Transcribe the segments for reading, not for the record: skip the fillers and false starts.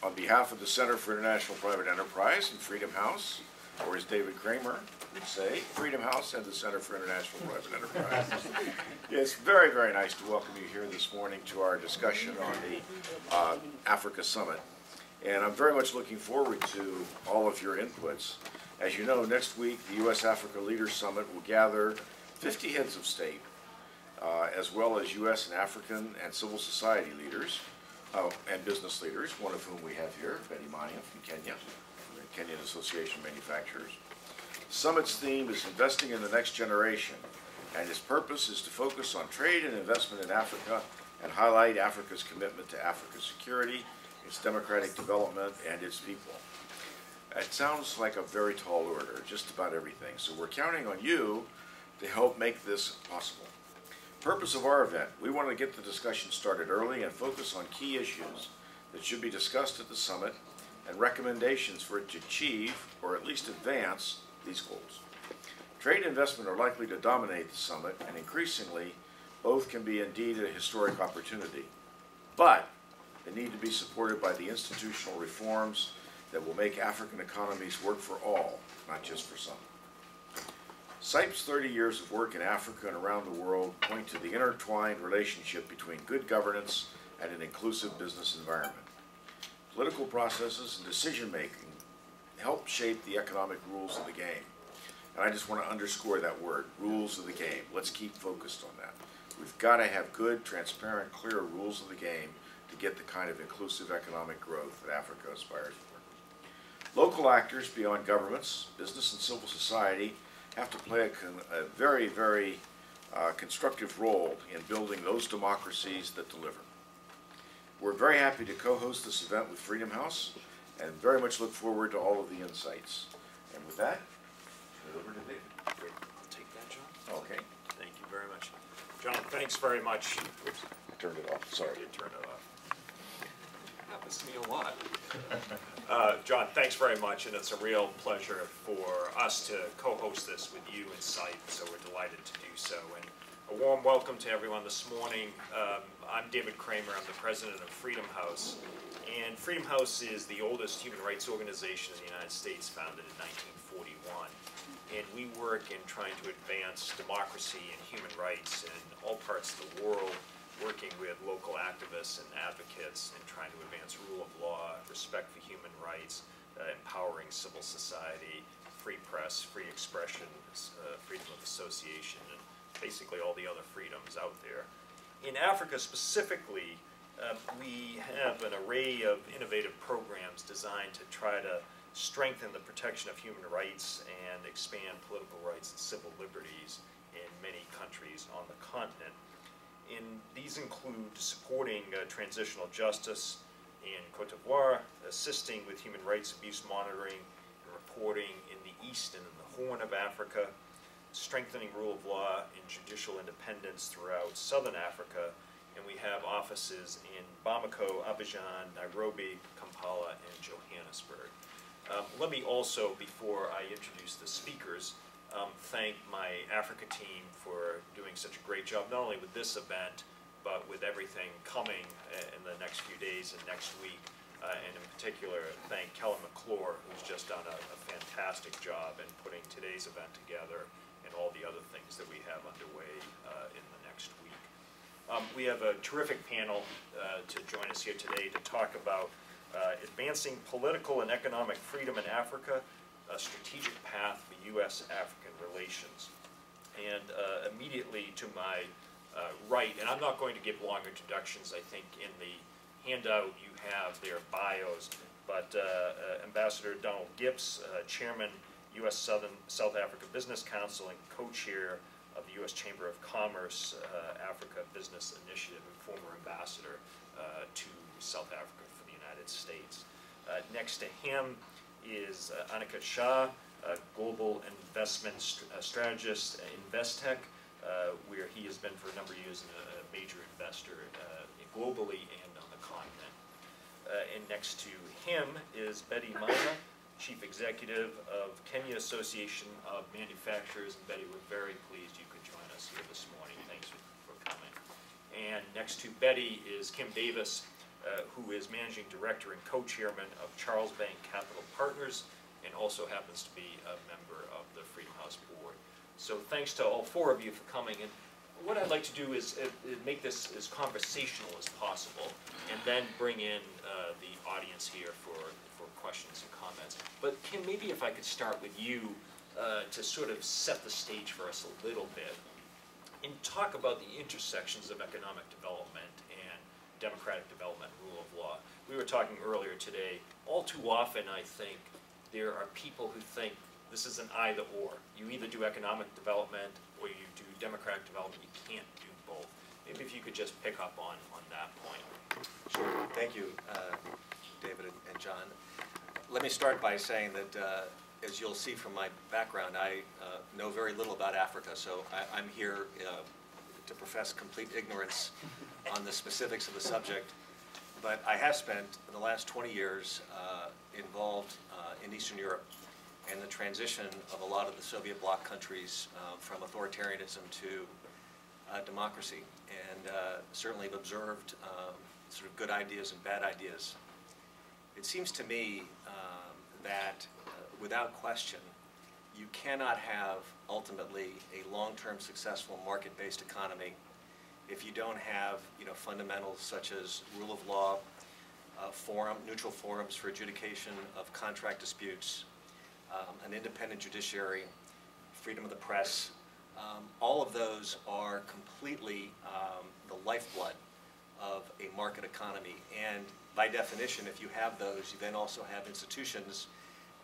On behalf of the Center for International Private Enterprise and Freedom House, or as David Kramer would say, Freedom House and the Center for International Private Enterprise. It's very, very nice to welcome you here this morning to our discussion on the Africa Summit. And I'm very much looking forward to all of your inputs. As you know, next week the U.S.-Africa Leaders Summit will gather 50 heads of state, as well as U.S. and African and civil society leaders, and business leaders, one of whom we have here, Betty Mania from Kenya, from the Kenyan Association of Manufacturers. The summit's theme is Investing in the Next Generation, and its purpose is to focus on trade and investment in Africa and highlight Africa's commitment to Africa's security, its democratic development, and its people. It sounds like a very tall order, just about everything, so we're counting on you to help make this possible. Purpose of our event, we want to get the discussion started early and focus on key issues that should be discussed at the summit and recommendations for it to achieve or at least advance these goals. Trade and investment are likely to dominate the summit, and increasingly both can be indeed a historic opportunity, but they need to be supported by the institutional reforms that will make African economies work for all, not just for some. CIPE's 30 years of work in Africa and around the world point to the intertwined relationship between good governance and an inclusive business environment. Political processes and decision-making help shape the economic rules of the game. And I just want to underscore that word, rules of the game. Let's keep focused on that. We've got to have good, transparent, clear rules of the game to get the kind of inclusive economic growth that Africa aspires for. Local actors beyond governments, business and civil society, have to play a very, very constructive role in building those democracies that deliver. We're very happy to co-host this event with Freedom House and very much look forward to all of the insights. And with that, over to David. Great. I'll take that, John. Okay. Thank you very much. John, thanks very much. Oops, I turned it off. Sorry. You turned it off. Happens to me a lot. John, thanks very much, and it's a real pleasure for us to co-host this with you and CIPE, so we're delighted to do so. And a warm welcome to everyone this morning. I'm David Kramer. I'm the president of Freedom House, and Freedom House is the oldest human rights organization in the United States, founded in 1941. And we work in trying to advance democracy and human rights in all parts of the world, working with local activists and advocates and trying to advance rule of law, respect for human rights, empowering civil society, free press, free expression, freedom of association, and basically all the other freedoms out there. In Africa specifically, we have an array of innovative programs designed to try to strengthen the protection of human rights and expand political rights and civil liberties in many countries on the continent. These include supporting transitional justice in Cote d'Ivoire, assisting with human rights abuse monitoring and reporting in the East and in the Horn of Africa, strengthening rule of law and judicial independence throughout Southern Africa, and we have offices in Bamako, Abidjan, Nairobi, Kampala, and Johannesburg. Let me also, before I introduce the speakers, thank my Africa team for doing such a great job, not only with this event, but with everything coming in the next few days and next week. And in particular, thank Kellen McClure, who's just done a fantastic job in putting today's event together and all the other things that we have underway in the next week. We have a terrific panel to join us here today to talk about advancing political and economic freedom in Africa, a strategic path for U.S.-African relations. And immediately to my right, and I'm not going to give long introductions. I think in the handout you have their bios, but Ambassador Donald Gibbs, Chairman, U.S. South Africa Business Council and co-chair of the U.S. Chamber of Commerce Africa Business Initiative and former ambassador to South Africa for the United States. Next to him is Aniket Shah, global investment strategist at Investec, where he has been for a number of years a major investor globally and on the continent. And next to him is Betty Mania, Chief Executive of Kenya Association of Manufacturers. And Betty, we're very pleased you could join us here this morning. Thanks for coming. And next to Betty is Kim Davis, who is Managing Director and Co-Chairman of Charles Bank Capital Partners, and also happens to be a member of the Freedom House Board. So thanks to all four of you for coming. And what I'd like to do is make this as conversational as possible, and then bring in the audience here for questions and comments. But Kim, maybe if I could start with you to sort of set the stage for us a little bit, and talk about the intersections of economic development and democratic development, rule of law. We were talking earlier today, all too often I think there are people who think this is an either or. You either do economic development or you do democratic development. You can't do both. Maybe if you could just pick up on that point. Sure. Thank you, David and John. Let me start by saying that, as you'll see from my background, I know very little about Africa, so I'm here to profess complete ignorance on the specifics of the subject. But I have spent the last 20 years involved in Eastern Europe and the transition of a lot of the Soviet bloc countries from authoritarianism to democracy, and certainly have observed sort of good ideas and bad ideas. It seems to me that without question, you cannot have ultimately a long-term successful market-based economy if you don't have, fundamentals such as rule of law, neutral forums for adjudication of contract disputes, an independent judiciary, freedom of the press. All of those are completely the lifeblood of a market economy. And by definition, if you have those, you then also have institutions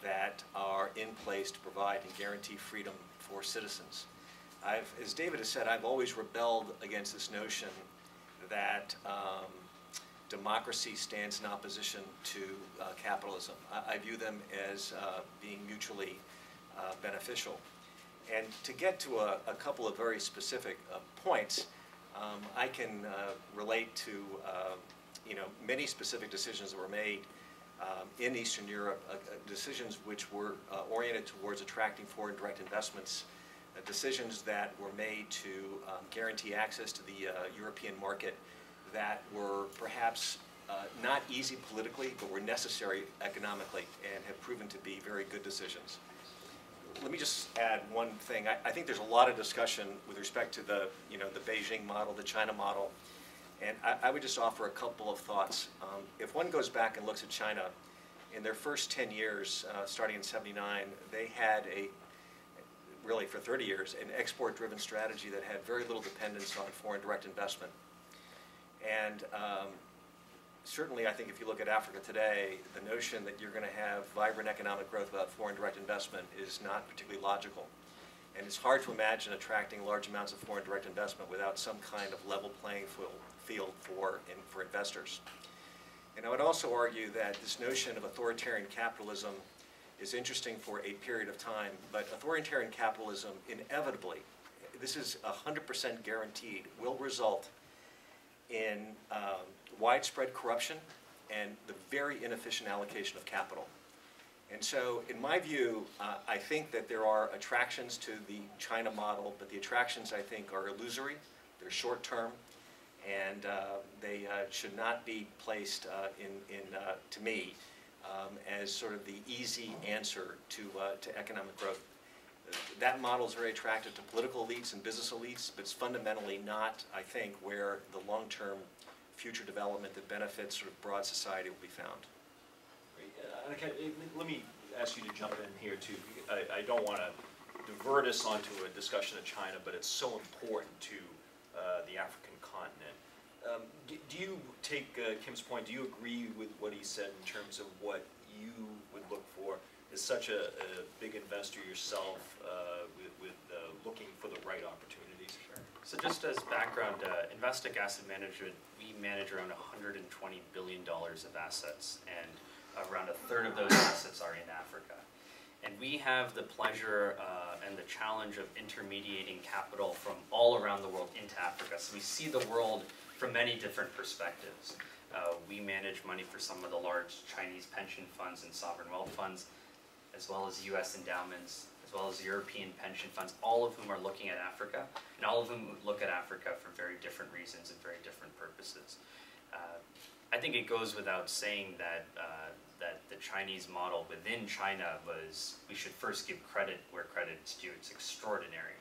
that are in place to provide and guarantee freedom for citizens. As David has said, I've always rebelled against this notion that democracy stands in opposition to capitalism. I view them as being mutually beneficial. And to get to a couple of very specific points, I can relate to many specific decisions that were made in Eastern Europe, decisions which were oriented towards attracting foreign direct investments, decisions that were made to guarantee access to the European market that were perhaps not easy politically, but were necessary economically and have proven to be very good decisions. Let me just add one thing. I think there's a lot of discussion with respect to the Beijing model, the China model, and I would just offer a couple of thoughts. If one goes back and looks at China, in their first 10 years, starting in '79, they had really for 30 years, an export-driven strategy that had very little dependence on foreign direct investment. And certainly, I think if you look at Africa today, the notion that you're going to have vibrant economic growth without foreign direct investment is not particularly logical. And it's hard to imagine attracting large amounts of foreign direct investment without some kind of level playing field for investors. And I would also argue that this notion of authoritarian capitalism is interesting for a period of time, but authoritarian capitalism inevitably, this is 100% guaranteed, will result in widespread corruption and the very inefficient allocation of capital. And so, in my view, I think that there are attractions to the China model, but the attractions, I think, are illusory, they're short-term, and they should not be placed to me, as sort of the easy answer to economic growth. That model is very attractive to political elites and business elites, but it's fundamentally not, I think, where the long-term future development that benefits sort of broad society will be found. Okay, let me ask you to jump in here too. I don't want to divert us onto a discussion of China, but it's so important to the African continent. Do you take Kim's point, do you agree with what he said in terms of what you would look for as such a big investor yourself with looking for the right opportunities? Sure. So just as background, Investec Asset Management, we manage around $120 billion of assets, and around a third of those assets are in Africa. And we have the pleasure and the challenge of intermediating capital from all around the world into Africa. So we see the world from many different perspectives. We manage money for some of the large Chinese pension funds and sovereign wealth funds, as well as US endowments, as well as European pension funds, all of whom are looking at Africa, and all of them look at Africa for very different reasons and very different purposes. I think it goes without saying that that the Chinese model within China was, we should first give credit where credit's due. It's extraordinary.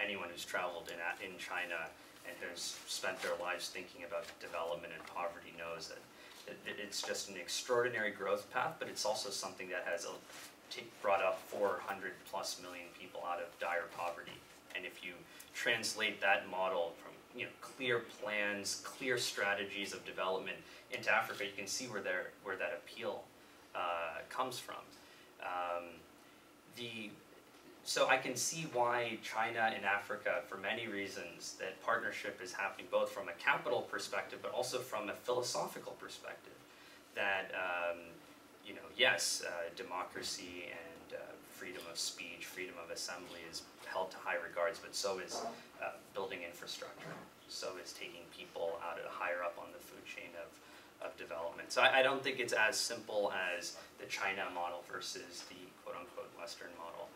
Anyone who's traveled in China and has spent their lives thinking about development and poverty knows that it's just an extraordinary growth path, but it's also something that has brought up 400 plus million people out of dire poverty. And if you translate that model from clear plans, clear strategies of development into Africa, you can see where that appeal comes from. So I can see why China and Africa, for many reasons, that partnership is happening both from a capital perspective, but also from a philosophical perspective. That yes, democracy and freedom of speech, freedom of assembly is held to high regards, but so is building infrastructure. So is taking people higher up on the food chain of development. So I don't think it's as simple as the China model versus the quote-unquote Western model.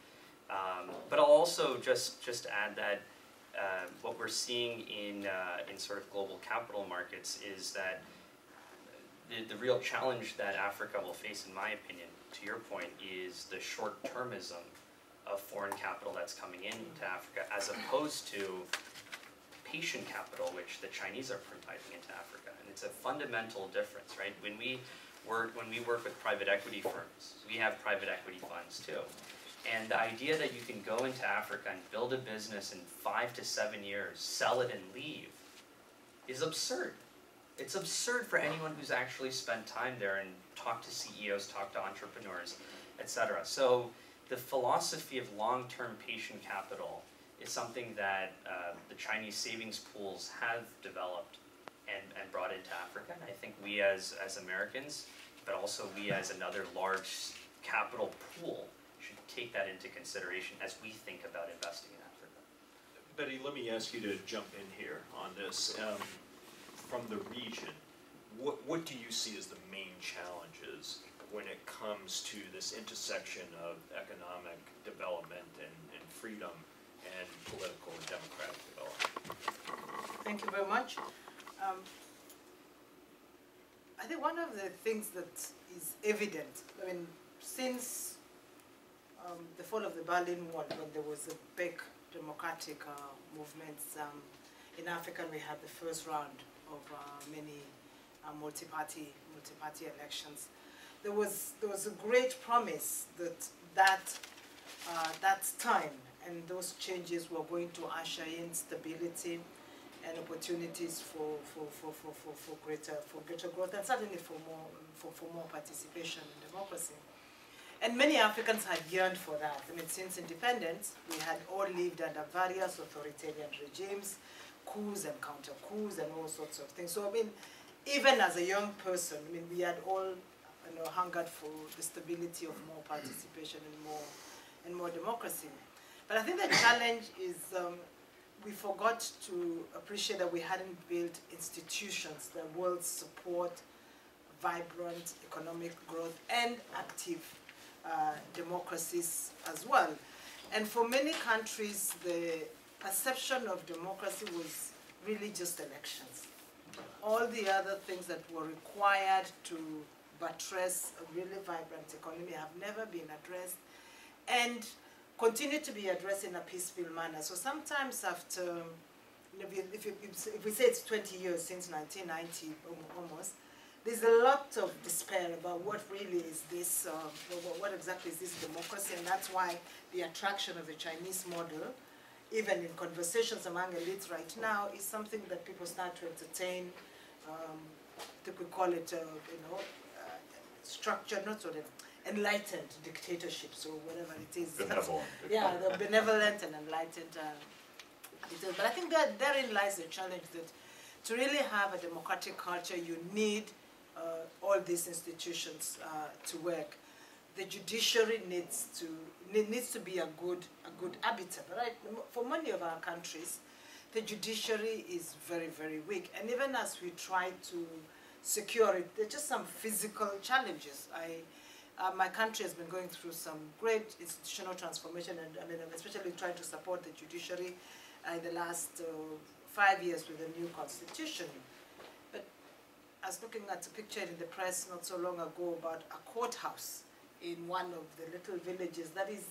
But I'll also just add that what we're seeing in sort of global capital markets is that the real challenge that Africa will face, in my opinion, to your point, is the short-termism of foreign capital that's coming into Africa, as opposed to patient capital, which the Chinese are providing into Africa. And it's a fundamental difference, right? When we work with private equity firms, we have private equity funds too. And the idea that you can go into Africa and build a business in 5 to 7 years, sell it and leave, is absurd. It's absurd for anyone who's actually spent time there and talked to CEOs, talked to entrepreneurs, etc. So the philosophy of long-term patient capital is something that the Chinese savings pools have developed and brought into Africa. And I think we as Americans, but also we as another large capital pool, should take that into consideration as we think about investing in Africa. Betty, let me ask you to jump in here on this. From the region, what do you see as the main challenges when it comes to this intersection of economic development and freedom and political and democratic development? Thank you very much. I think one of the things that is evident, I mean, since the fall of the Berlin Wall, when there was a big democratic movements in Africa, we had the first round of many multi-party elections. There was a great promise that time and those changes were going to usher in stability and opportunities for greater growth, and certainly for more participation in democracy. And many Africans had yearned for that. I mean, since independence, we had all lived under various authoritarian regimes, coups and counter-coups and all sorts of things. So, I mean, even as a young person, I mean, we had all, hungered for the stability of more participation and more democracy. But I think the challenge is we forgot to appreciate that we hadn't built institutions that will support vibrant economic growth and active democracies as well. And for many countries, the perception of democracy was really just elections. All the other things that were required to buttress a really vibrant economy have never been addressed and continue to be addressed in a peaceful manner. So sometimes after, if we say it's 20 years since 1990 almost, there's a lot of despair about what really is this, what exactly is this democracy, and that's why the attraction of the Chinese model, even in conversations among elites right now, is something that people start to entertain. I think we call it, structured, not sort of enlightened dictatorships or whatever it is. Benevolent. Yeah, the benevolent and enlightened dictators. But I think that therein lies the challenge, that to really have a democratic culture, you need all these institutions to work. The judiciary needs to be a good arbiter, right? For many of our countries, the judiciary is very, very weak. And even as we try to secure it, there are just some physical challenges. My country has been going through some great institutional transformation, and I mean, I'm especially trying to support the judiciary in the last 5 years with the new constitution. But I was looking at a picture in the press not so long ago about a courthouse in one of the little villages that is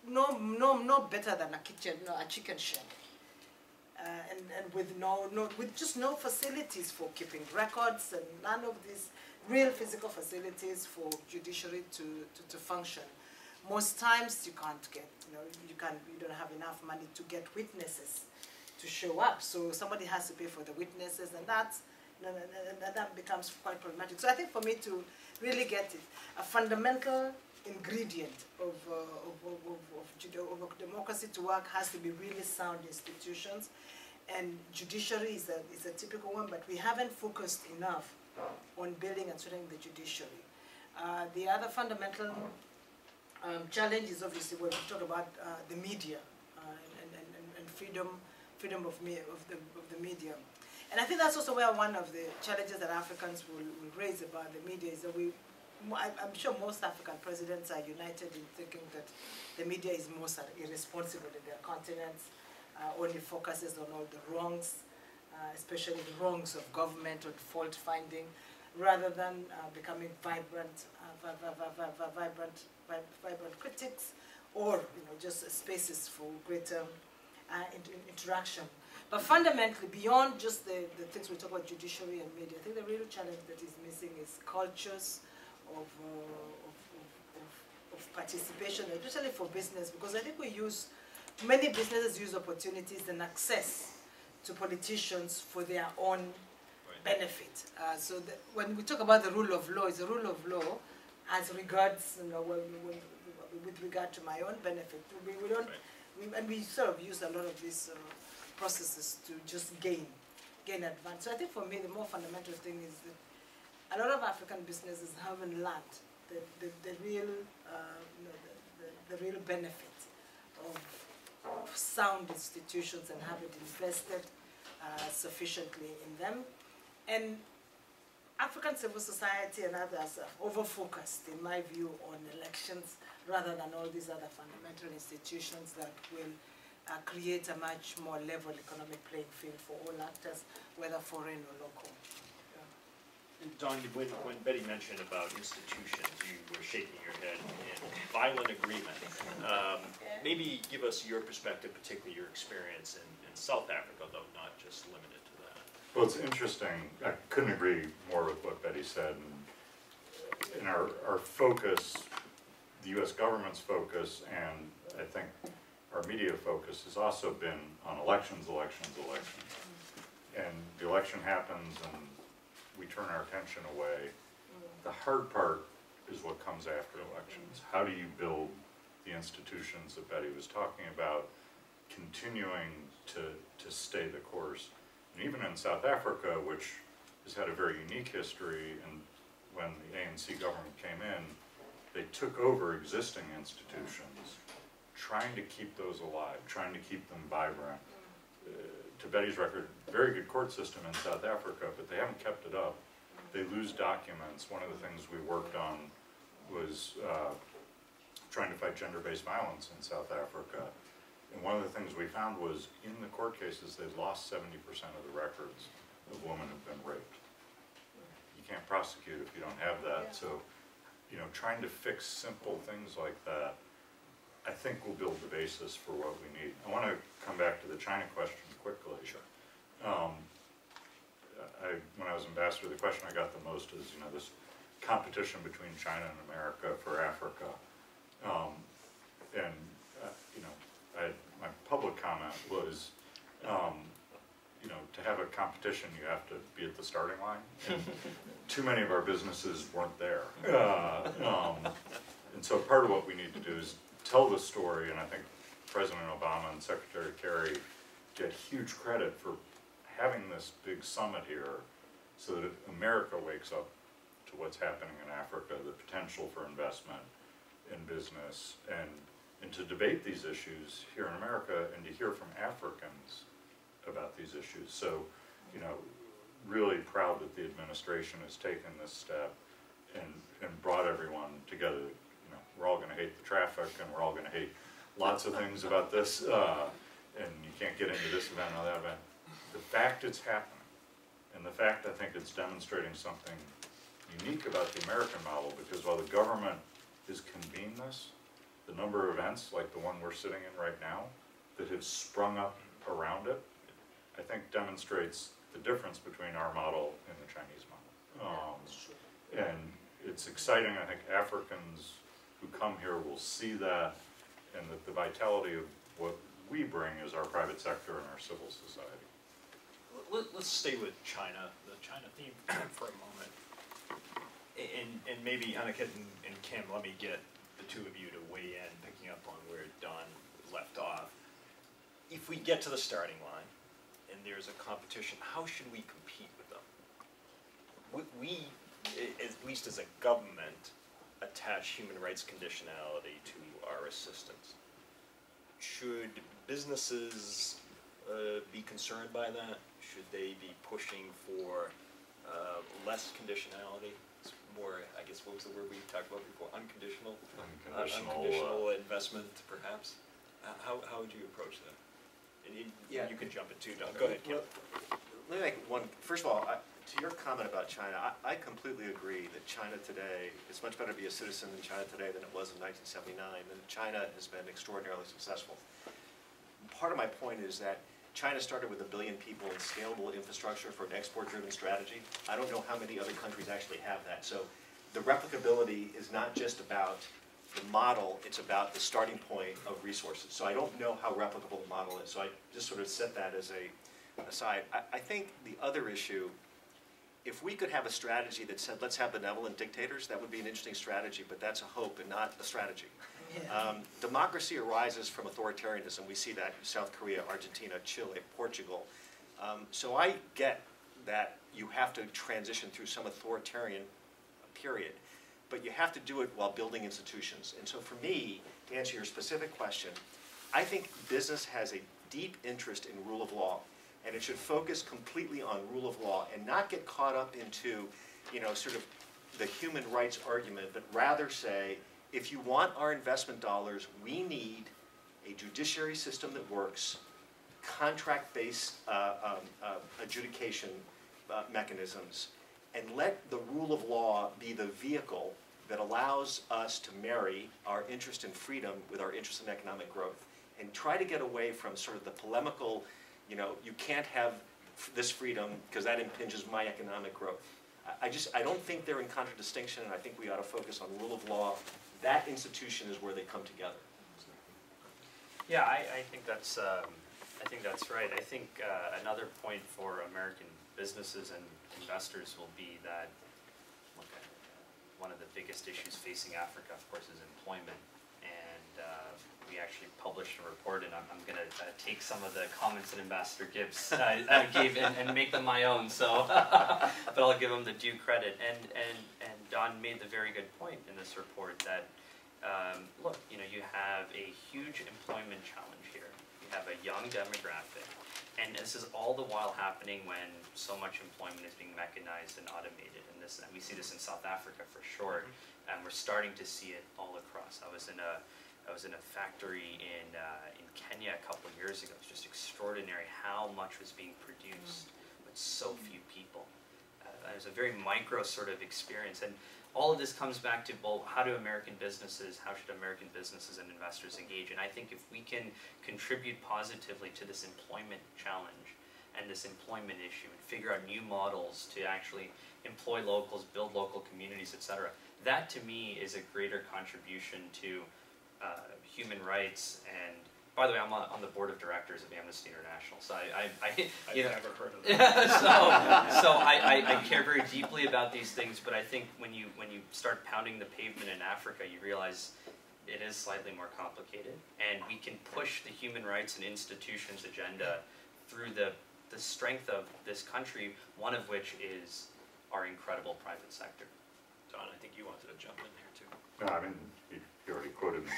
no better than a kitchen, a chicken shed. And with just no facilities for keeping records and none of these real physical facilities for judiciary to function. Most times you can't get, you don't have enough money to get witnesses to show up. So somebody has to pay for the witnesses, and that becomes quite problematic. So I think for me to really get it, a fundamental ingredient of democracy to work has to be really sound institutions, and judiciary is a typical one, but we haven't focused enough on building and strengthening the judiciary. The other fundamental challenge is obviously when we talk about the media and freedom of the media. And I think that's also where one of the challenges that Africans will raise about the media is that I'm sure most African presidents are united in thinking that the media is most irresponsible in their continents, only focuses on all the wrongs, especially the wrongs of government or fault finding, rather than becoming vibrant critics, or just spaces for greater interaction. But fundamentally, beyond just the things we talk about, judiciary and media, I think the real challenge that is missing is cultures of participation, especially for business, because I think many businesses use opportunities and access to politicians for their own benefit. So when we talk about the rule of law, it's the rule of law as regards, with regard to my own benefit. And we sort of use a lot of these processes to just gain advance. So I think for me, the more fundamental thing is that a lot of African businesses haven't learned the real benefit of sound institutions and haven't invested sufficiently in them. And African civil society and others are over-focused, in my view, on elections rather than all these other fundamental institutions that will create a much more level economic playing field for all actors, whether foreign or local. Don, when Betty mentioned about institutions, you were shaking your head in violent agreement. Maybe give us your perspective, particularly your experience in South Africa, though not just limited to that. Well, it's interesting. I couldn't agree more with what Betty said. And our focus, the U.S. government's focus, and I think our media focus has also been on elections. And the election happens and we turn our attention away. The hard part is what comes after elections. How do you build the institutions that Betty was talking about, continuing to stay the course? And even in South Africa, which has had a very unique history, and when the ANC government came in, they took over existing institutions, trying to keep those alive, trying to keep them vibrant. To Betty's record, very good court system in South Africa, but they haven't kept it up. They lose documents. One of the things we worked on was trying to fight gender-based violence in South Africa. And one of the things we found was in the court cases, they've lost 70% of the records of women who've been raped. You can't prosecute if you don't have that. So, trying to fix simple things like that, I think will build the basis for what we need. I want to come back to the China question quickly. Sure. When I was ambassador, the question I got the most is, this competition between China and America for Africa. My public comment was, to have a competition, you have to be at the starting line. And too many of our businesses weren't there. And so part of what we need to do is tell the story, and I think President Obama and Secretary Kerry get huge credit for having this big summit here so that America wakes up to what's happening in Africa, the potential for investment in business, and to debate these issues here in America and to hear from Africans about these issues. So, really proud that the administration has taken this step and brought everyone together. We're all going to hate the traffic, and we're all going to hate lots of things about this, and you can't get into this event or that event. The fact it's happening, And the fact, I think it's demonstrating something unique about the American model, because while the government has convened this, the number of events like the one we're sitting in right now that have sprung up around it, I think demonstrates the difference between our model and the Chinese model. And it's exciting. I think Africans who come here will see that, and that the vitality of what we bring is our private sector and our civil society. Let's stay with China, the China theme for a moment. And maybe Aniket and Kim, let me get the two of you to weigh in, picking up on where Don left off. If we get to the starting line and there's a competition, how should we compete with them? We, at least as a government, attach human rights conditionality to our assistance. Should businesses be concerned by that? Should they be pushing for less conditionality? It's more, I guess, what was the word we talked about before? Unconditional? Unconditional investment, perhaps? How would you approach that? And you can jump in too, Don. Go ahead, Kim. Well, let me make one, first of all, to your comment about China, I completely agree that China today, it's much better to be a citizen in China today than it was in 1979, and China has been extraordinarily successful. Part of my point is that China started with 1 billion people and scalable infrastructure for an export-driven strategy. I don't know how many other countries actually have that. So the replicability is not just about the model, it's about the starting point of resources. So I don't know how replicable the model is. So I just sort of set that as a aside. I think the other issue, if we could have a strategy that said, let's have benevolent dictators, that would be an interesting strategy, but that's a hope and not a strategy. Yeah. Democracy arises from authoritarianism. We see that in South Korea, Argentina, Chile, Portugal. So I get that you have to transition through some authoritarian period, but you have to do it while building institutions. And so for me, to answer your specific question, I think business has a deep interest in rule of law, and it should focus completely on rule of law and not get caught up into, sort of the human rights argument, but rather say, if you want our investment dollars, we need a judiciary system that works, contract-based adjudication mechanisms, and let the rule of law be the vehicle that allows us to marry our interest in freedom with our interest in economic growth, and try to get away from sort of the polemical, you can't have this freedom because that impinges my economic growth. I don't think they're in contradistinction, and I think we ought to focus on rule of law. That institution is where they come together. Yeah, I think that's right. I think another point for American businesses and investors will be that one of the biggest issues facing Africa, of course, is employment. And we actually published a report, and I'm going to take some of the comments that Ambassador Gibbs gave and make them my own. So, but I'll give him the due credit. And Don made the very good point in this report that look, you have a huge employment challenge here. You have a young demographic, and this is all the while happening when so much employment is being mechanized and automated. And we see this in South Africa for sure, and we're starting to see it all across. I was in a factory in Kenya a couple of years ago. It was just extraordinary how much was being produced with so few people. It was a very micro sort of experience, and all of this comes back to, well, how should American businesses and investors engage? And I think if we can contribute positively to this employment challenge and this employment issue and figure out new models to actually employ locals, build local communities, etc., that to me is a greater contribution to human rights. And by the way, I'm on the board of directors of Amnesty International, so I've never heard of that. so I care very deeply about these things. But I think when you start pounding the pavement in Africa, you realize it is slightly more complicated, and we can push the human rights and institutions agenda through the strength of this country. One of which is our incredible private sector. Don, I think you wanted to jump in there too. No, I mean, you already quoted me.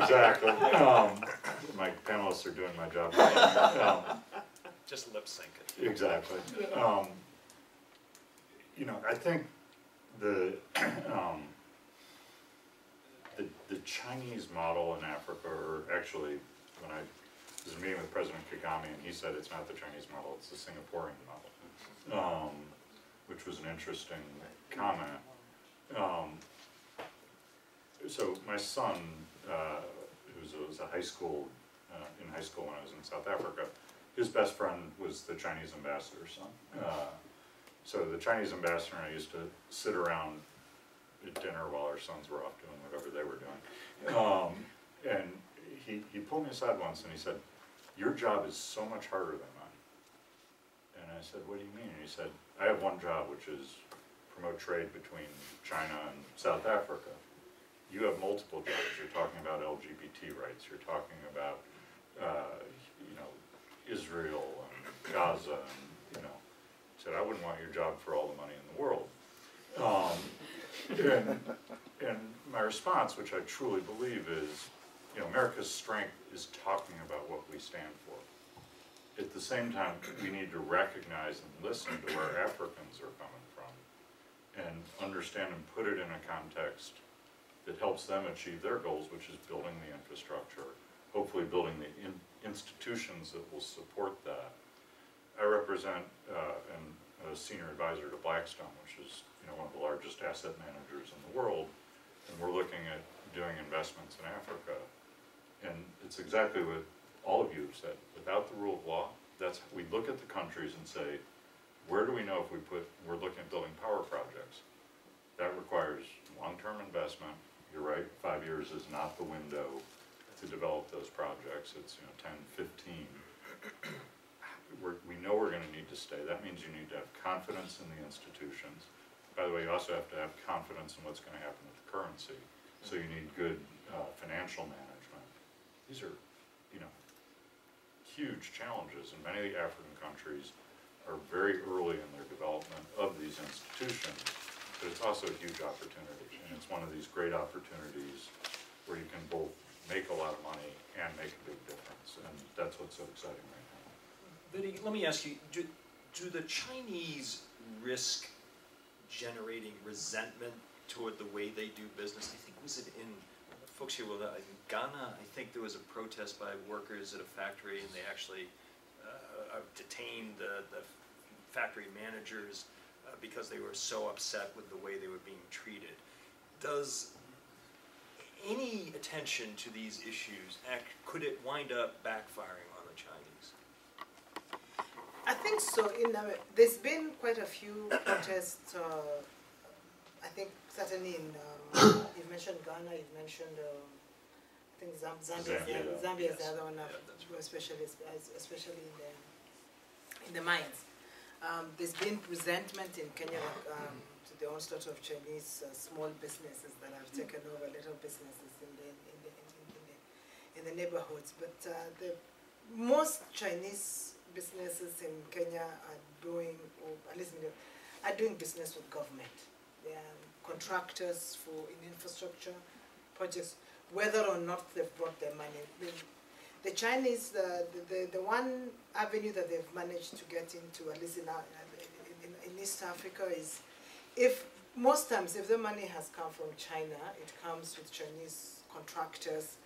Exactly. My panelists are doing my job. Just lip sync it. Exactly. I think the Chinese model in Africa, or actually when I was meeting with President Kagame, and he said it's not the Chinese model, it's the Singaporean model, which was an interesting comment. So my son, who was in high school when I was in South Africa, his best friend was the Chinese ambassador's son. So the Chinese ambassador and I used to sit around at dinner while our sons were off doing whatever they were doing. And he pulled me aside once and he said, "Your job is so much harder than mine." And I said, "What do you mean?" And he said, "I have one job, which is promote trade between China and South Africa. You have multiple jobs. You're talking about LGBT rights. You're talking about, Israel and Gaza. And, he said, I wouldn't want your job for all the money in the world." And my response, which I truly believe is, America's strength is talking about what we stand for. At the same time, we need to recognize and listen to where Africans are coming from and understand and put it in a context that helps them achieve their goals, which is building the infrastructure, hopefully building the institutions that will support that. I represent and a senior advisor to Blackstone, which is one of the largest asset managers in the world, and we're looking at doing investments in Africa. And it's exactly what all of you have said. Without the rule of law, we look at the countries and say, where do we know if we're looking at building power projects? That requires long-term investment. You're right, 5 years is not the window to develop those projects. It's 10, 15. We know we're going to need to stay. That means you need to have confidence in the institutions. By the way, you also have to have confidence in what's going to happen with the currency. So you need good financial management. These are, huge challenges, and many of the African countries are very early in their development of these institutions, but it's also a huge opportunity, and it's one of these great opportunities where you can both make a lot of money and make a big difference, and that's what's so exciting right now. Vinny, let me ask you, do the Chinese risk generating resentment toward the way they do business? I think, was it in, folks here will know, in Ghana, I think there was a protest by workers at a factory, and they actually detained the factory managers because they were so upset with the way they were being treated. Does any attention to these issues, could it wind up backfiring on the Chinese? I think so. There's been quite a few protests. I think certainly in you've mentioned Ghana. You've mentioned I think Zambia is the other one, especially in the mines. There's been resentment in Kenya to the onslaught of Chinese small businesses that have taken over little businesses in the neighborhoods. But most Chinese businesses in Kenya are doing, or at least are doing business with government. They are contractors in infrastructure projects, whether or not they've brought their money. The Chinese, the one avenue that they've managed to get into, at least in East Africa, is most times if the money has come from China, it comes with Chinese contractors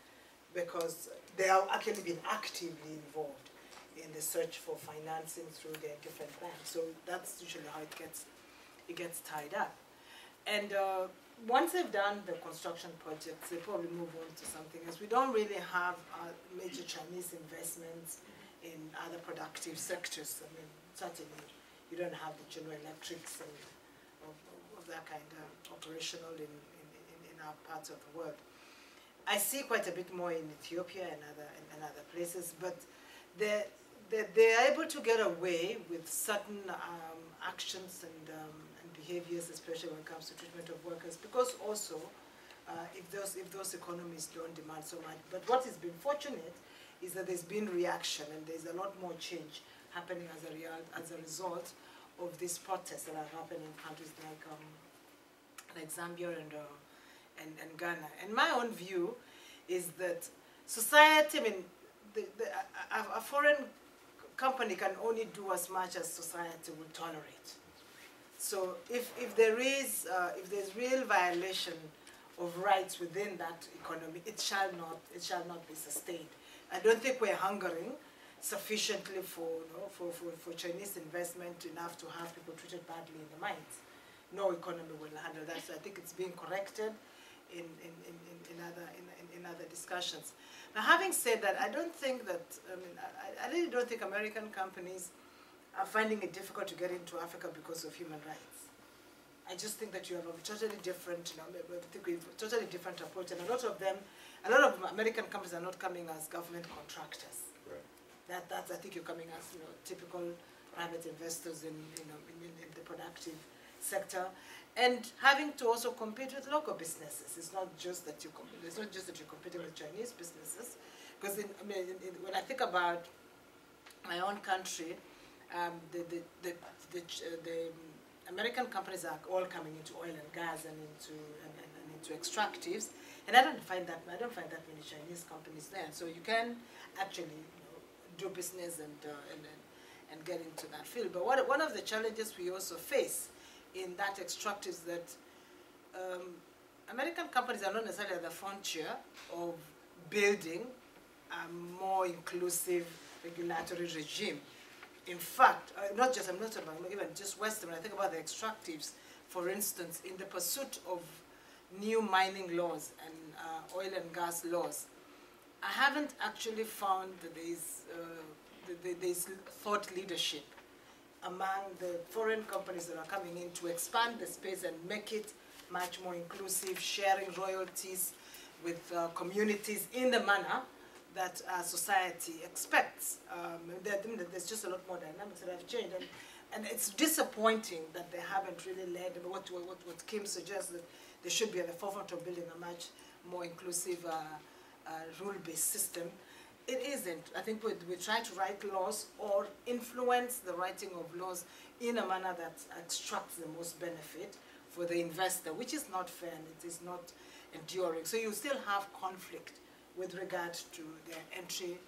because they have actually been actively involved in the search for financing through their different banks. So that's usually how it gets tied up. And once they've done the construction projects, they probably move on to something else. We don't really have major Chinese investments in other productive sectors. I mean, certainly you don't have the General Electrics and of that kind of operational in our parts of the world. I see quite a bit more in Ethiopia and other places, but they're able to get away with certain actions and behaviors, especially when it comes to treatment of workers, because also if those economies don't demand so much. But what has been fortunate is that there's been reaction, and there's a lot more change happening as a result of these protests that have happened in countries like Zambia and Ghana. And my own view is that society, I mean, a foreign company can only do as much as society will tolerate. So if there's real violation of rights within that economy, it shall not be sustained. I don't think we're hungering sufficiently for Chinese investment enough to have people treated badly in the mines. No economy will handle that. So I think it's being corrected in other discussions. Now, having said that, I don't think that, I really don't think American companies are finding it difficult to get into Africa because of human rights. I just think that you have a totally different, totally different approach, and a lot of American companies are not coming as government contractors. Right. That's I think you're coming as typical private investors in the productive sector, and having to also compete with local businesses. It's not just that you compete. It's not just that you're competing with Chinese businesses, because when I think about my own country, the American companies are all coming into oil and gas and into extractives, and I don't find that many Chinese companies there. So you can actually do business and get into that field. But one of the challenges we also face in that extract is that American companies are not necessarily at the frontier of building a more inclusive regulatory regime. In fact, I'm not talking about even just Western. When I think about the extractives, for instance, in the pursuit of new mining laws and oil and gas laws, I haven't actually found that there's thought leadership among the foreign companies that are coming in to expand the space and make it much more inclusive, sharing royalties with communities in the manner that society expects. There's just a lot more dynamics that have changed, and it's disappointing that they haven't really led. What Kim suggests, that they should be at the forefront of building a much more inclusive rule-based system. It isn't. I think we try to write laws or influence the writing of laws in a manner that extracts the most benefit for the investor, which is not fair and it is not enduring. So you still have conflict with regard to their entry,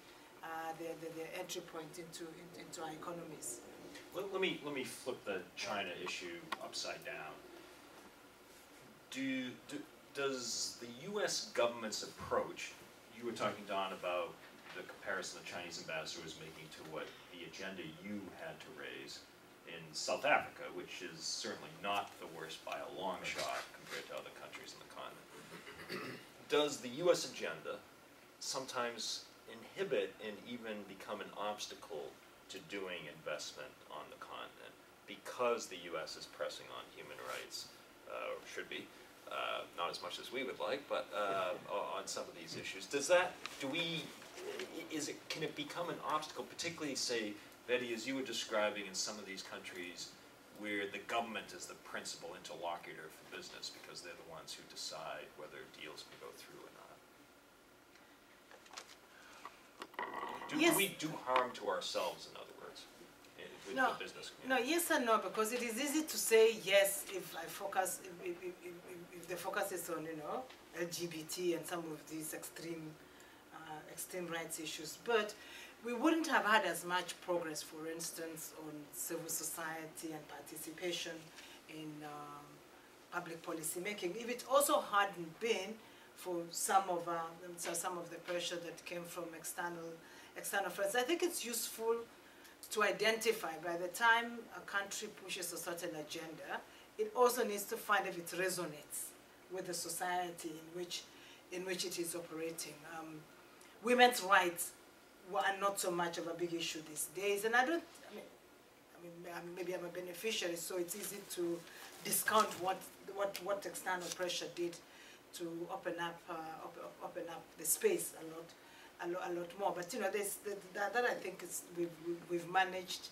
their entry point into our economies. Let me flip the China issue upside down. Does the U.S. government's approach, you were talking, Don, about the comparison the Chinese ambassador was making to what the agenda you had to raise in South Africa, which is certainly not the worst by a long shot compared to other countries in the continent. Does the U.S. agenda sometimes inhibit and even become an obstacle to doing investment on the continent because the U.S. is pressing on human rights, or should be, not as much as we would like, but on some of these issues? Can it become an obstacle, particularly, say, Betty, as you were describing in some of these countries where the government is the principal interlocutor for business because they're the ones who decide whether deals can go through or not? Yes. Do we do harm to ourselves, in other words, with No. the business community? No, yes and no, because it is easy to say yes if I focus, if the focus is on, LGBT and some of these extreme rights issues. But we wouldn't have had as much progress, for instance, on civil society and participation in public policy making if it also hadn't been for some of the pressure that came from external friends. I think it's useful to identify by the time a country pushes a certain agenda, it also needs to find if it resonates with the society in which it is operating. Women's rights are not so much of a big issue these days, and maybe I'm a beneficiary, so it's easy to discount what external pressure did to open up the space a lot more. But that I think is we've managed.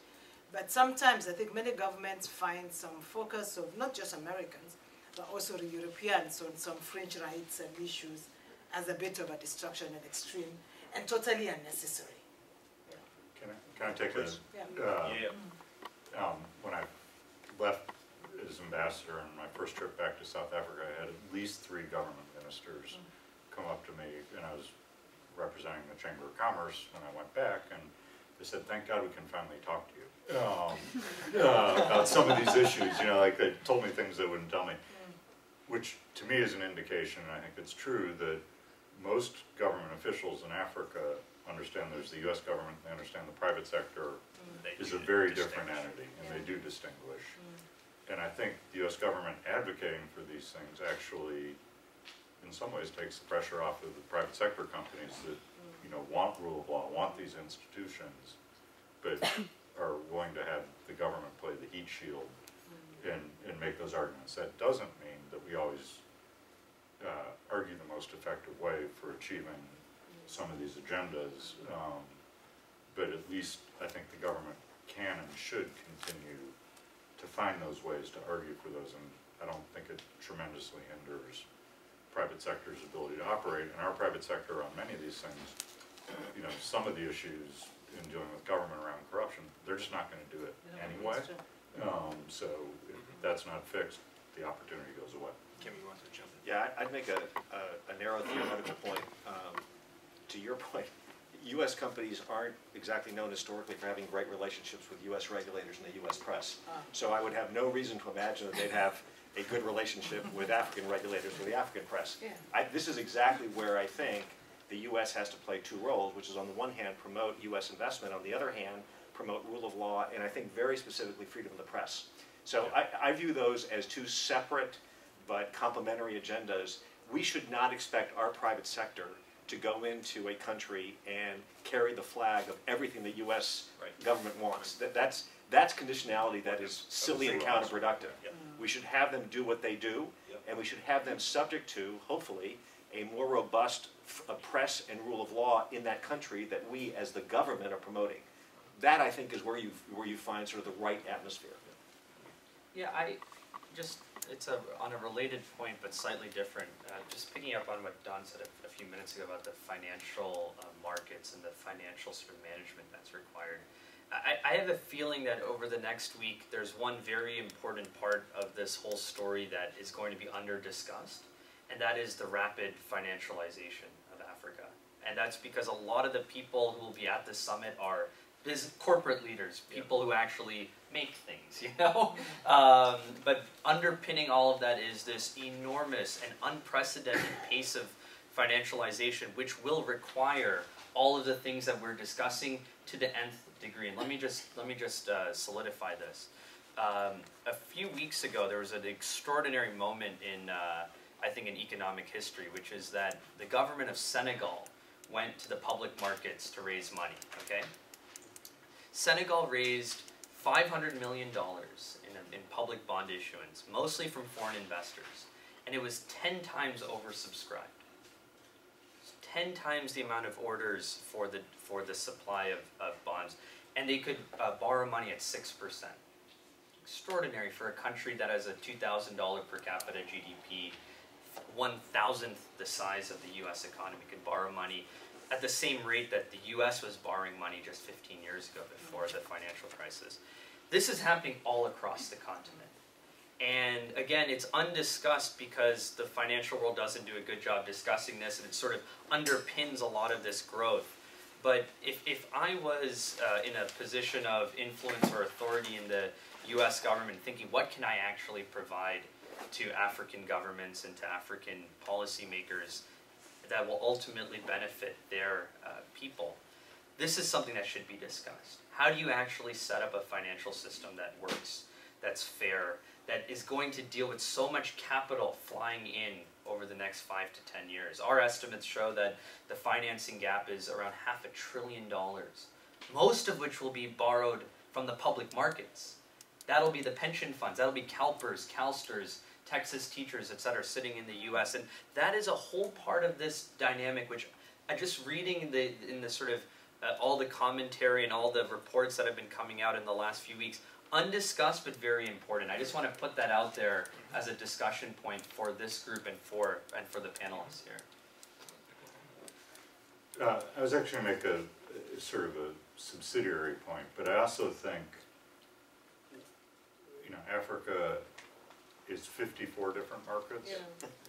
But sometimes I think many governments find some focus of not just Americans, but also the Europeans on some fringe rights and issues as a bit of a distraction and extreme and totally unnecessary. Can I take this? Yeah. When I left as ambassador on my first trip back to South Africa, I had at least 3 government ministers come up to me, and I was representing the Chamber of Commerce when I went back, and they said, "Thank God we can finally talk to you about some of these issues." Like they told me things they wouldn't tell me. which to me is an indication, and I think it's true, that most government officials in Africa understand there's the US government, they understand the private sector is a very different entity, and they do distinguish. And I think the US government advocating for these things actually, in some ways, takes the pressure off of the private sector companies that, you know, want rule of law, want these institutions, but are willing to have the government play the heat shield and make those arguments. That doesn't mean that we always argue the most effective way for achieving some of these agendas, but at least I think the government can and should continue to find those ways to argue for those, and I don't think it tremendously hinders private sector's ability to operate. And our private sector on many of these things, you know, some of the issues in dealing with government around corruption, they're just not going to do it anyway. So if that's not fixed, the opportunity goes away. Kim, you want to jump in? Yeah, I'd make a narrow theoretical point. To your point, U.S. companies aren't exactly known historically for having great relationships with U.S. regulators and the U.S. press. So I would have no reason to imagine that they'd have a good relationship with African regulators or the African press. Yeah. This is exactly where I think the U.S. has to play two roles, which is on the one hand promote U.S. investment, on the other hand promote rule of law, and I think very specifically freedom of the press. So I view those as two separate but complementary agendas. We should not expect our private sector to go into a country and carry the flag of everything the U.S. government wants. That's conditionality that is silly and counterproductive. We should have them do what they do, and we should have them subject to, hopefully, a more robust press and rule of law in that country that we, as the government, are promoting. That, I think, is where you find sort of the right atmosphere. Yeah, it's on a related point, but slightly different. Just picking up on what Don said a few minutes ago about the financial markets and the financial sort of management that's required. I have a feeling that over the next week, there's one very important part of this whole story that is going to be under-discussed, and that is the rapid financialization of Africa. And that's because a lot of the people who will be at the summit are corporate leaders, people who actually make things, you know? But underpinning all of that is this enormous and unprecedented pace of financialization, which will require all of the things that we're discussing to the nth degree. And let me just solidify this. A few weeks ago, there was an extraordinary moment in, I think, in economic history, which is that the government of Senegal went to the public markets to raise money, okay? Senegal raised $500 million in public bond issuance, mostly from foreign investors, and it was 10 times oversubscribed. 10 times the amount of orders for the supply of bonds, and they could borrow money at 6%. Extraordinary for a country that has a $2,000 per capita GDP, 1,000th the size of the U.S. economy, could borrow money at the same rate that the U.S. was borrowing money just 15 years ago before the financial crisis. This is happening all across the continent. And again, it's undiscussed because the financial world doesn't do a good job discussing this, and it sort of underpins a lot of this growth. But if I was in a position of influence or authority in the U.S. government, thinking, what can I actually provide to African governments and to African policymakers that will ultimately benefit their people, this is something that should be discussed. How do you actually set up a financial system that works, that's fair, that is going to deal with so much capital flying in over the next 5 to 10 years? Our estimates show that the financing gap is around $500 billion, most of which will be borrowed from the public markets. That'll be the pension funds, that'll be CalPERS, CalSTRS, Texas teachers, et cetera, sitting in the U.S. And that is a whole part of this dynamic, which I just reading in the sort of all the commentary and all the reports that have been coming out in the last few weeks, undiscussed but very important. I just want to put that out there as a discussion point for this group and for the panelists here. I was actually going to make a sort of a subsidiary point, but I also think, you know, Africa is 54 different markets,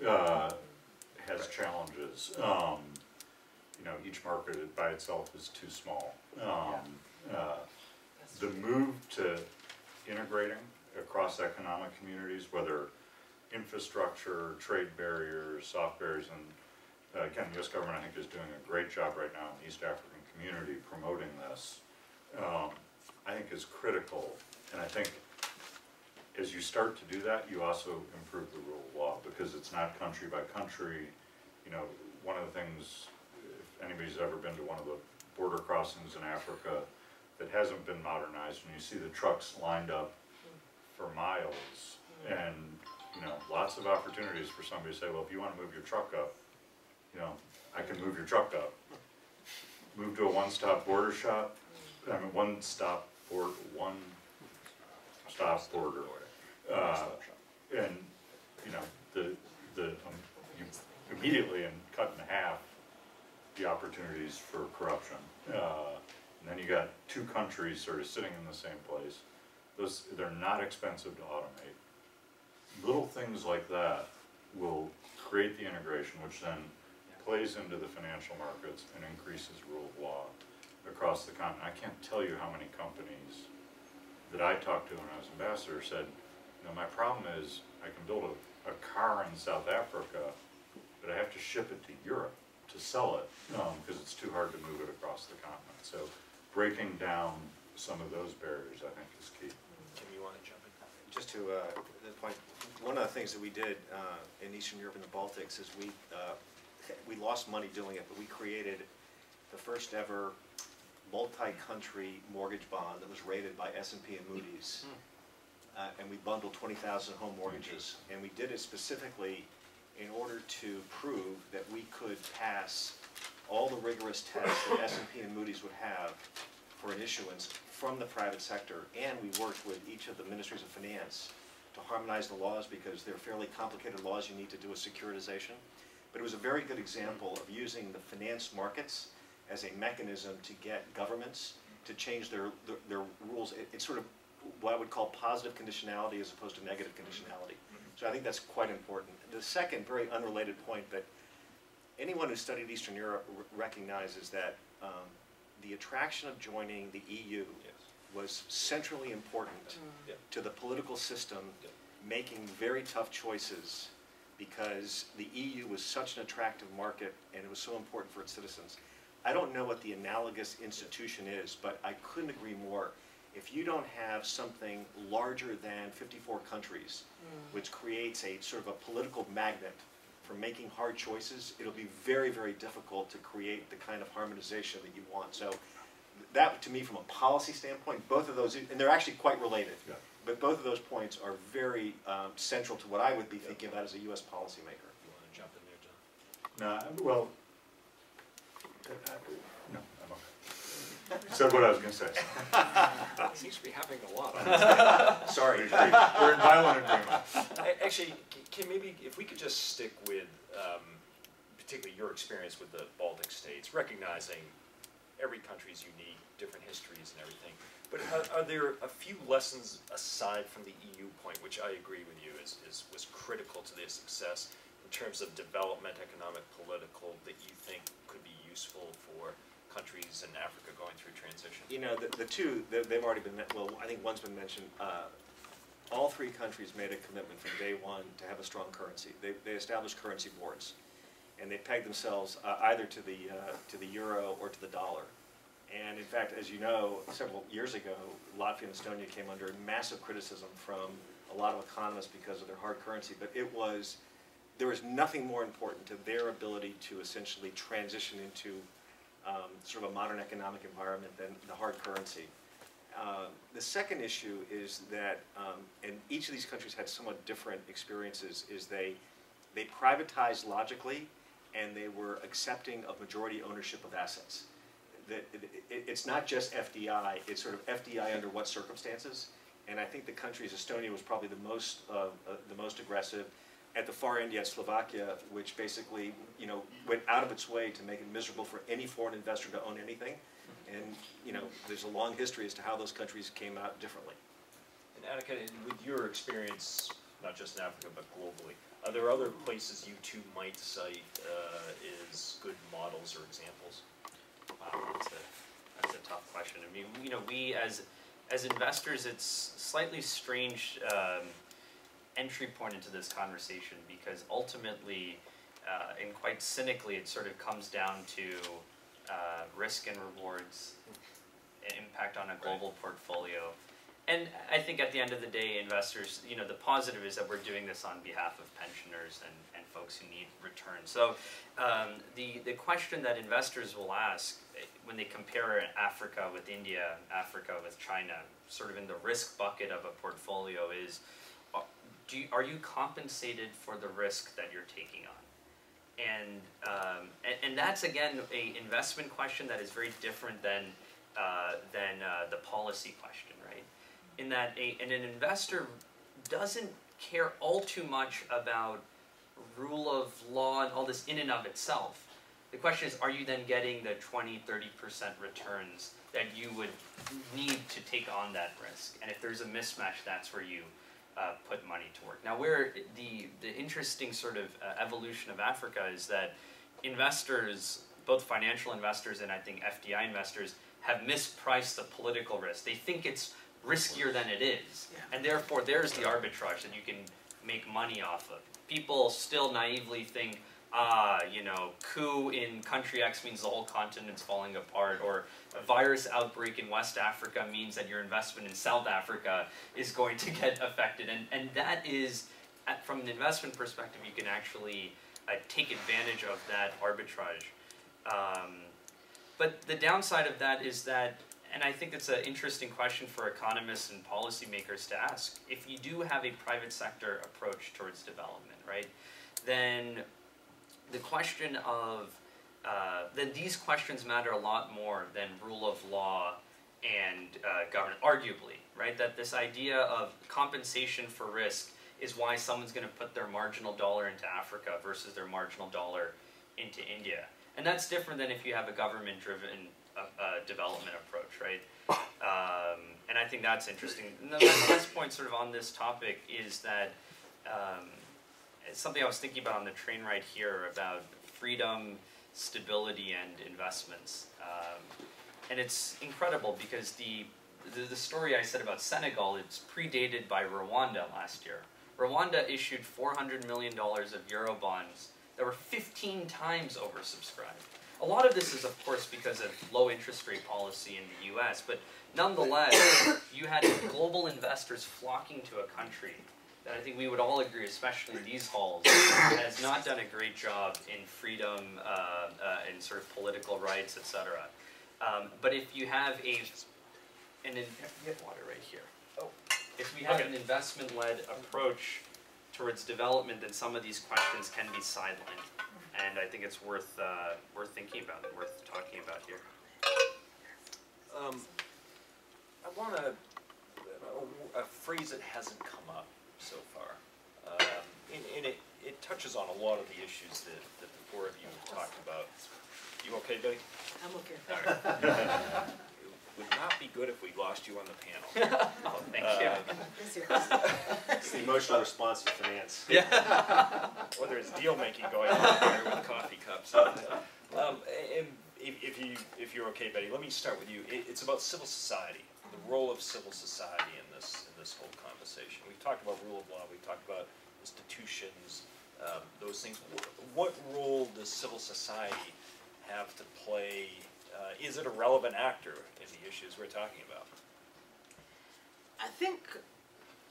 has challenges. You know, each market by itself is too small. The move to integrating across economic communities, whether infrastructure, trade barriers, soft barriers, and again, the U.S. government, I think, is doing a great job right now in the East African community promoting this, I think is critical. And I think as you start to do that, you also improve the rule of law, because it's not country by country. You know, one of the things, if anybody's ever been to one of the border crossings in Africa that hasn't been modernized, and you see the trucks lined up for miles, and you know, lots of opportunities for somebody to say, well, if you want to move your truck up, you know, I can move your truck up. Move to a one-stop border shop, I mean, one-stop border, and you know, you immediately and cut in half the opportunities for corruption. And then you got two countries sort of sitting in the same place. They're not expensive to automate. Little things like that will create the integration, which then plays into the financial markets and increases rule of law across the continent. I can't tell you how many companies that I talked to when I was ambassador said, you know, my problem is I can build a car in South Africa, but I have to ship it to Europe to sell it because it's too hard to move it across the continent. So breaking down some of those barriers, I think, is key. Tim, you want to jump in? Just to the point, one of the things that we did in Eastern Europe and the Baltics is we lost money doing it, but we created the first ever multi-country mortgage bond that was rated by S&P and Moody's. And we bundled 20,000 home mortgages. And we did it specifically in order to prove that we could pass all the rigorous tests that S&P and Moody's would have for an issuance from the private sector. And we worked with each of the ministries of finance to harmonize the laws, because they're fairly complicated laws you need to do a securitization. But it was a very good example of using the finance markets as a mechanism to get governments to change their rules. It's sort of what I would call positive conditionality as opposed to negative conditionality. So I think that's quite important. The second very unrelated point, that anyone who studied Eastern Europe recognizes that the attraction of joining the EU was centrally important to the political system making very tough choices, because the EU was such an attractive market and it was so important for its citizens. I don't know what the analogous institution is, but I couldn't agree more. If you don't have something larger than 54 countries, which creates a sort of a political magnet for making hard choices, it'll be very, very difficult to create the kind of harmonization that you want. So that, to me, from a policy standpoint, both of those, and they're actually quite related, but both of those points are very central to what I would be thinking about as a U.S. policymaker. You want to jump in there, John? No, well, no, I'm okay. Said what I was going to say. Seems to be happening a lot. Sorry. We're in violent agreement. Actually, can maybe, if we could just stick with particularly your experience with the Baltic states, recognizing every country's unique, different histories and everything, but are there a few lessons aside from the EU point, which I agree with you was critical to their success in terms of development, economic, political, that you think could be useful for countries in Africa going through transition? You know, the two, they've already been, well, I think one's been mentioned. All three countries made a commitment from day one to have a strong currency. They established currency boards, and they pegged themselves either to the euro or to the dollar. And in fact, as you know, several years ago, Latvia and Estonia came under massive criticism from a lot of economists because of their hard currency. But there was nothing more important to their ability to essentially transition into sort of a modern economic environment than the hard currency. The second issue is that, and each of these countries had somewhat different experiences, is they privatized logically, and they were accepting of majority ownership of assets. It's not just FDI, it's sort of FDI under what circumstances. And I think the countries, Estonia was probably the most aggressive. At the far end, you had Slovakia, which basically, you know, went out of its way to make it miserable for any foreign investor to own anything. And, you know, there's a long history as to how those countries came out differently. And Annika, with your experience, not just in Africa, but globally, are there other places you two might cite as good models or examples? Wow, that's a tough question. I mean, you know, we as investors, it's slightly strange entry point into this conversation, because ultimately, and quite cynically, it sort of comes down to risk and rewards, impact on a global portfolio. And I think at the end of the day, investors, you know, the positive is that we're doing this on behalf of pensioners and folks who need returns. So the question that investors will ask when they compare Africa with India, Africa with China, sort of in the risk bucket of a portfolio is, are you compensated for the risk that you're taking on? And that's, again, a investment question that is very different than the policy question, right? In that an investor doesn't care all too much about rule of law and all this in and of itself. The question is, are you then getting the 20, 30% returns that you would need to take on that risk? And if there's a mismatch, that's where you put money to work. Now, where the interesting sort of evolution of Africa is that investors, both financial investors and I think FDI investors, have mispriced the political risk. They think it's riskier than it is, and therefore there's the arbitrage that you can make money off of. People still naively think, you know, coup in country X means the whole continent's falling apart, or a virus outbreak in West Africa means that your investment in South Africa is going to get affected. And that is, from an investment perspective, you can actually take advantage of that arbitrage. But the downside of that is that, and I think it's an interesting question for economists and policymakers to ask, if you do have a private sector approach towards development, right, then the question of, then these questions matter a lot more than rule of law and governance, arguably, right? That this idea of compensation for risk is why someone's going to put their marginal dollar into Africa versus their marginal dollar into India. And that's different than if you have a government-driven development approach, right? And I think that's interesting. And the last point sort of on this topic is that it's something I was thinking about on the train ride here about freedom, stability, and investments. And it's incredible because the story I said about Senegal, it's predated by Rwanda last year. Rwanda issued $400 million of Euro bonds that were 15 times oversubscribed. A lot of this is, of course, because of low interest rate policy in the US, but nonetheless, you had global investors flocking to a country that I think we would all agree, especially in these halls, has not done a great job in freedom and sort of political rights, etc. But if you have you have water right here. Oh. If we have an investment-led approach towards development, then some of these questions can be sidelined. And I think it's worth thinking about and worth talking about here. I want a phrase that hasn't come up so far, and it touches on a lot of the issues that the four of you have talked about. You okay, Betty? I'm okay. All right. It would not be good if we lost you on the panel. Oh, thank you. It's the emotional response to finance. Yeah. Or there's deal making going on here with coffee cups. And if you're okay, Betty, let me start with you. It's about civil society, the role of civil society in this whole conversation. We've talked about rule of law. We've talked about institutions, those things. What role does civil society have to play? Is it a relevant actor in the issues we're talking about? I think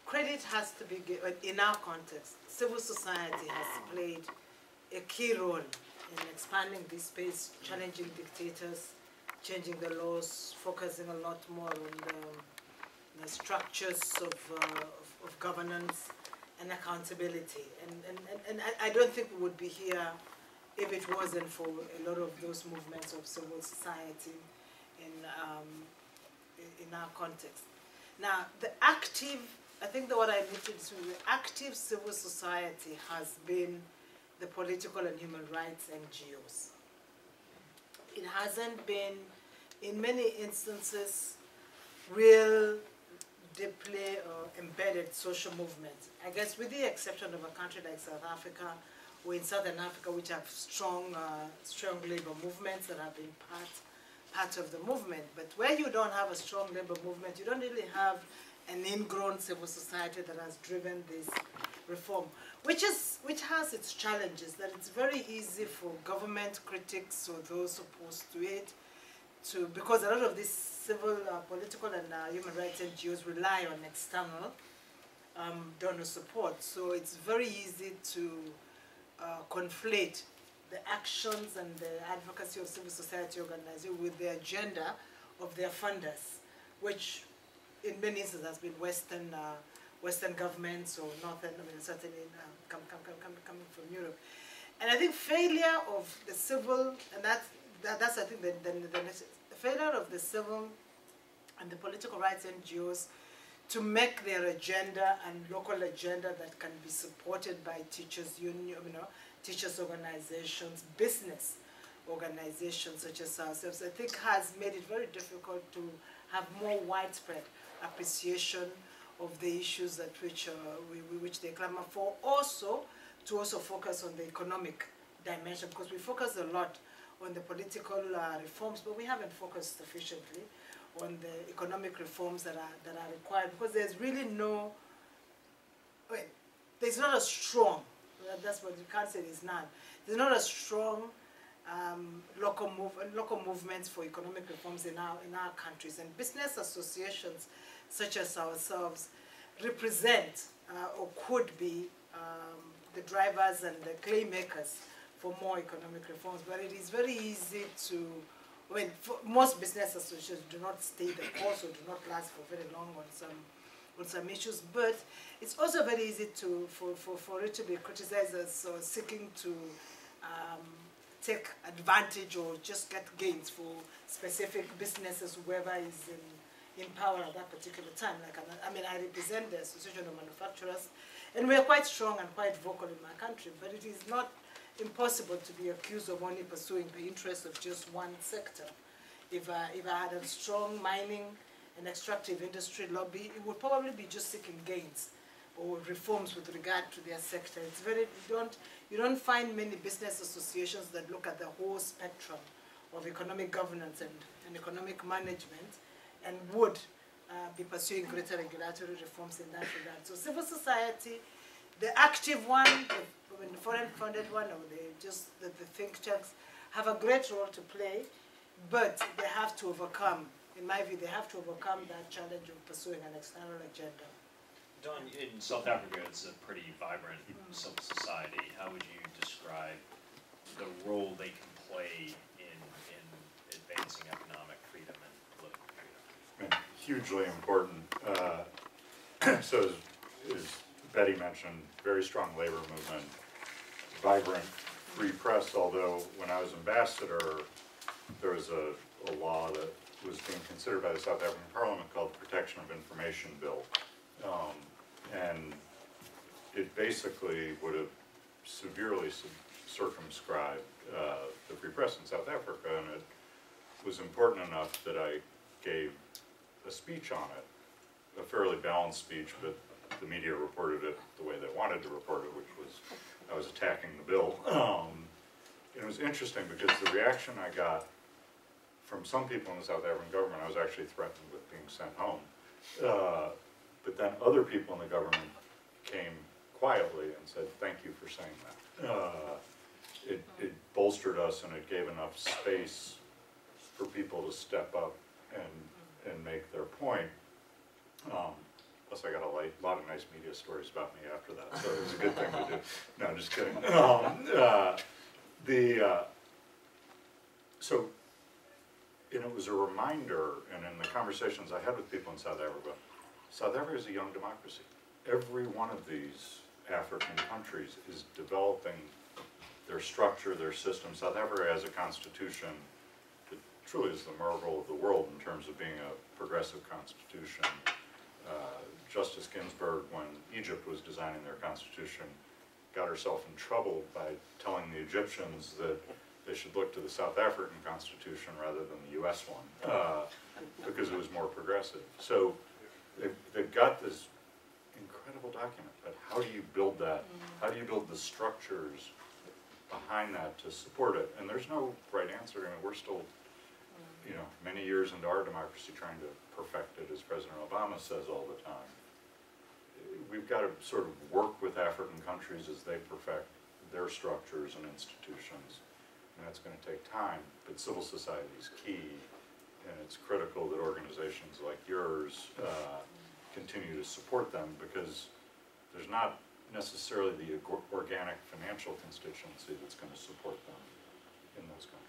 credit has to be given, in our context, civil society has played a key role in expanding this space, challenging dictators, changing the laws, focusing a lot more on the structures of governance and accountability. And I don't think we would be here if it wasn't for a lot of those movements of civil society in our context. Now, I think that what I mentioned is the active civil society has been the political and human rights NGOs. It hasn't been, in many instances, real, deeply embedded social movements. I guess with the exception of a country like South Africa, or in Southern Africa, which have strong labor movements that have been part of the movement. But where you don't have a strong labor movement, you don't really have an ingrown civil society that has driven this reform, which has its challenges. That it's very easy for government critics or those opposed to it because a lot of these civil, political, and human rights NGOs rely on external donor support. So it's very easy to conflate the actions and the advocacy of civil society organizations with the agenda of their funders, which in many instances has been Western governments or Northern, certainly coming from Europe. And I think failure of the civil, and that's I think the failure of the civil and the political rights NGOs to make their agenda and local agenda that can be supported by teachers union, teachers organizations, business organizations such as ourselves, I think has made it very difficult to have more widespread appreciation of the issues that which they clamor for. Also, to also focus on the economic dimension, because we focus a lot on the political reforms, but we haven't focused sufficiently on the economic reforms that are required, because there's really no, there's not a strong, that's what you can't say there's none, there's not a strong local movements for economic reforms in our countries, and business associations such as ourselves represent or could be the drivers and the claim makers for more economic reforms. But it is very easy to, most business associations do not stay the course or do not last for very long on some issues, but it's also very easy for it to be criticized as seeking to take advantage or just get gains for specific businesses, whoever is in power at that particular time. I represent the Association of Manufacturers, and we are quite strong and quite vocal in my country, but it is not impossible to be accused of only pursuing the interests of just one sector. If I had a strong mining and extractive industry lobby, it would probably be just seeking gains or reforms with regard to their sector. It's very, you don't find many business associations that look at the whole spectrum of economic governance and economic management and would be pursuing greater regulatory reforms in that regard. So civil society, the active one, the foreign-funded one, or the think tanks, have a great role to play, but they have to overcome, in my view, they have to overcome that challenge of pursuing an external agenda. Don, in South Africa, it's a pretty vibrant civil society. How would you describe the role they can play in advancing economic freedom and political freedom? Hugely important. So as Betty mentioned, very strong labor movement, vibrant free press, although when I was ambassador, there was a law that was being considered by the South African Parliament called the Protection of Information Bill. And it basically would have severely circumscribed the free press in South Africa, and it was important enough that I gave a speech on it, a fairly balanced speech, but the media reported it the way they wanted to report it, which was I was attacking the bill. And it was interesting because the reaction I got from some people in the South African government, I was actually threatened with being sent home. But then other people in the government came quietly and said, thank you for saying that. It bolstered us, and it gave enough space for people to step up and make their point. Plus I got a lot of nice media stories about me after that, so it was a good thing to do. No, I'm just kidding. And it was a reminder, and in the conversations I had with people in South Africa is a young democracy. Every one of these African countries is developing their structure, their system. South Africa has a constitution that truly is the marvel of the world in terms of being a progressive constitution. Justice Ginsburg, when Egypt was designing their constitution, got herself in trouble by telling the Egyptians that they should look to the South African constitution rather than the US one, because it was more progressive. So they've got this incredible document, but how do you build that? How do you build the structures behind that to support it? And there's no right answer. I mean, we're still, many years into our democracy trying to perfect it, as President Obama says all the time. we've got to sort of work with African countries as they perfect their structures and institutions, and that's going to take time, but civil society is key, and it's critical that organizations like yours continue to support them, because there's not necessarily the organic financial constituency that's going to support them in those countries.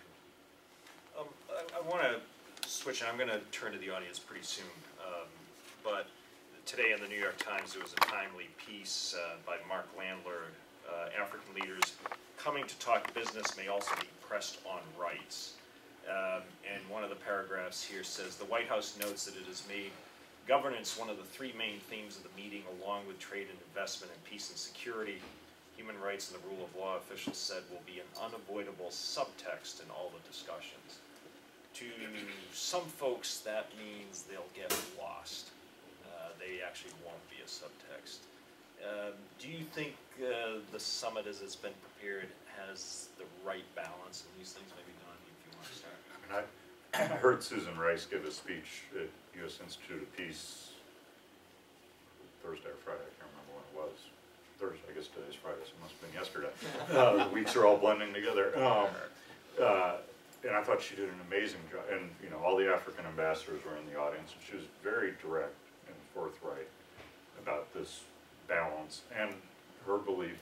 I want to switch, and I'm going to turn to the audience pretty soon, but today in the New York Times there was a timely piece by Mark Landler, African leaders coming to talk business may also be pressed on rights. And one of the paragraphs here says, the White House notes that it has made governance one of the three main themes of the meeting, along with trade and investment and peace and security. Human rights and the rule of law, officials said, will be an unavoidable subtext in all the discussions. To some folks, that means they'll get lost. They actually won't be a subtext. Do you think the summit as it's been prepared has the right balance in these things? Maybe Don, if you want to start. I mean, I heard Susan Rice give a speech at U.S. Institute of Peace Thursday or Friday, I can't remember when it was. Thursday, I guess today's Friday, so it must have been yesterday. The weeks are all blending together. And I thought she did an amazing job. And, you know, all the African ambassadors were in the audience, and she was very direct and forthright about this balance. And her belief,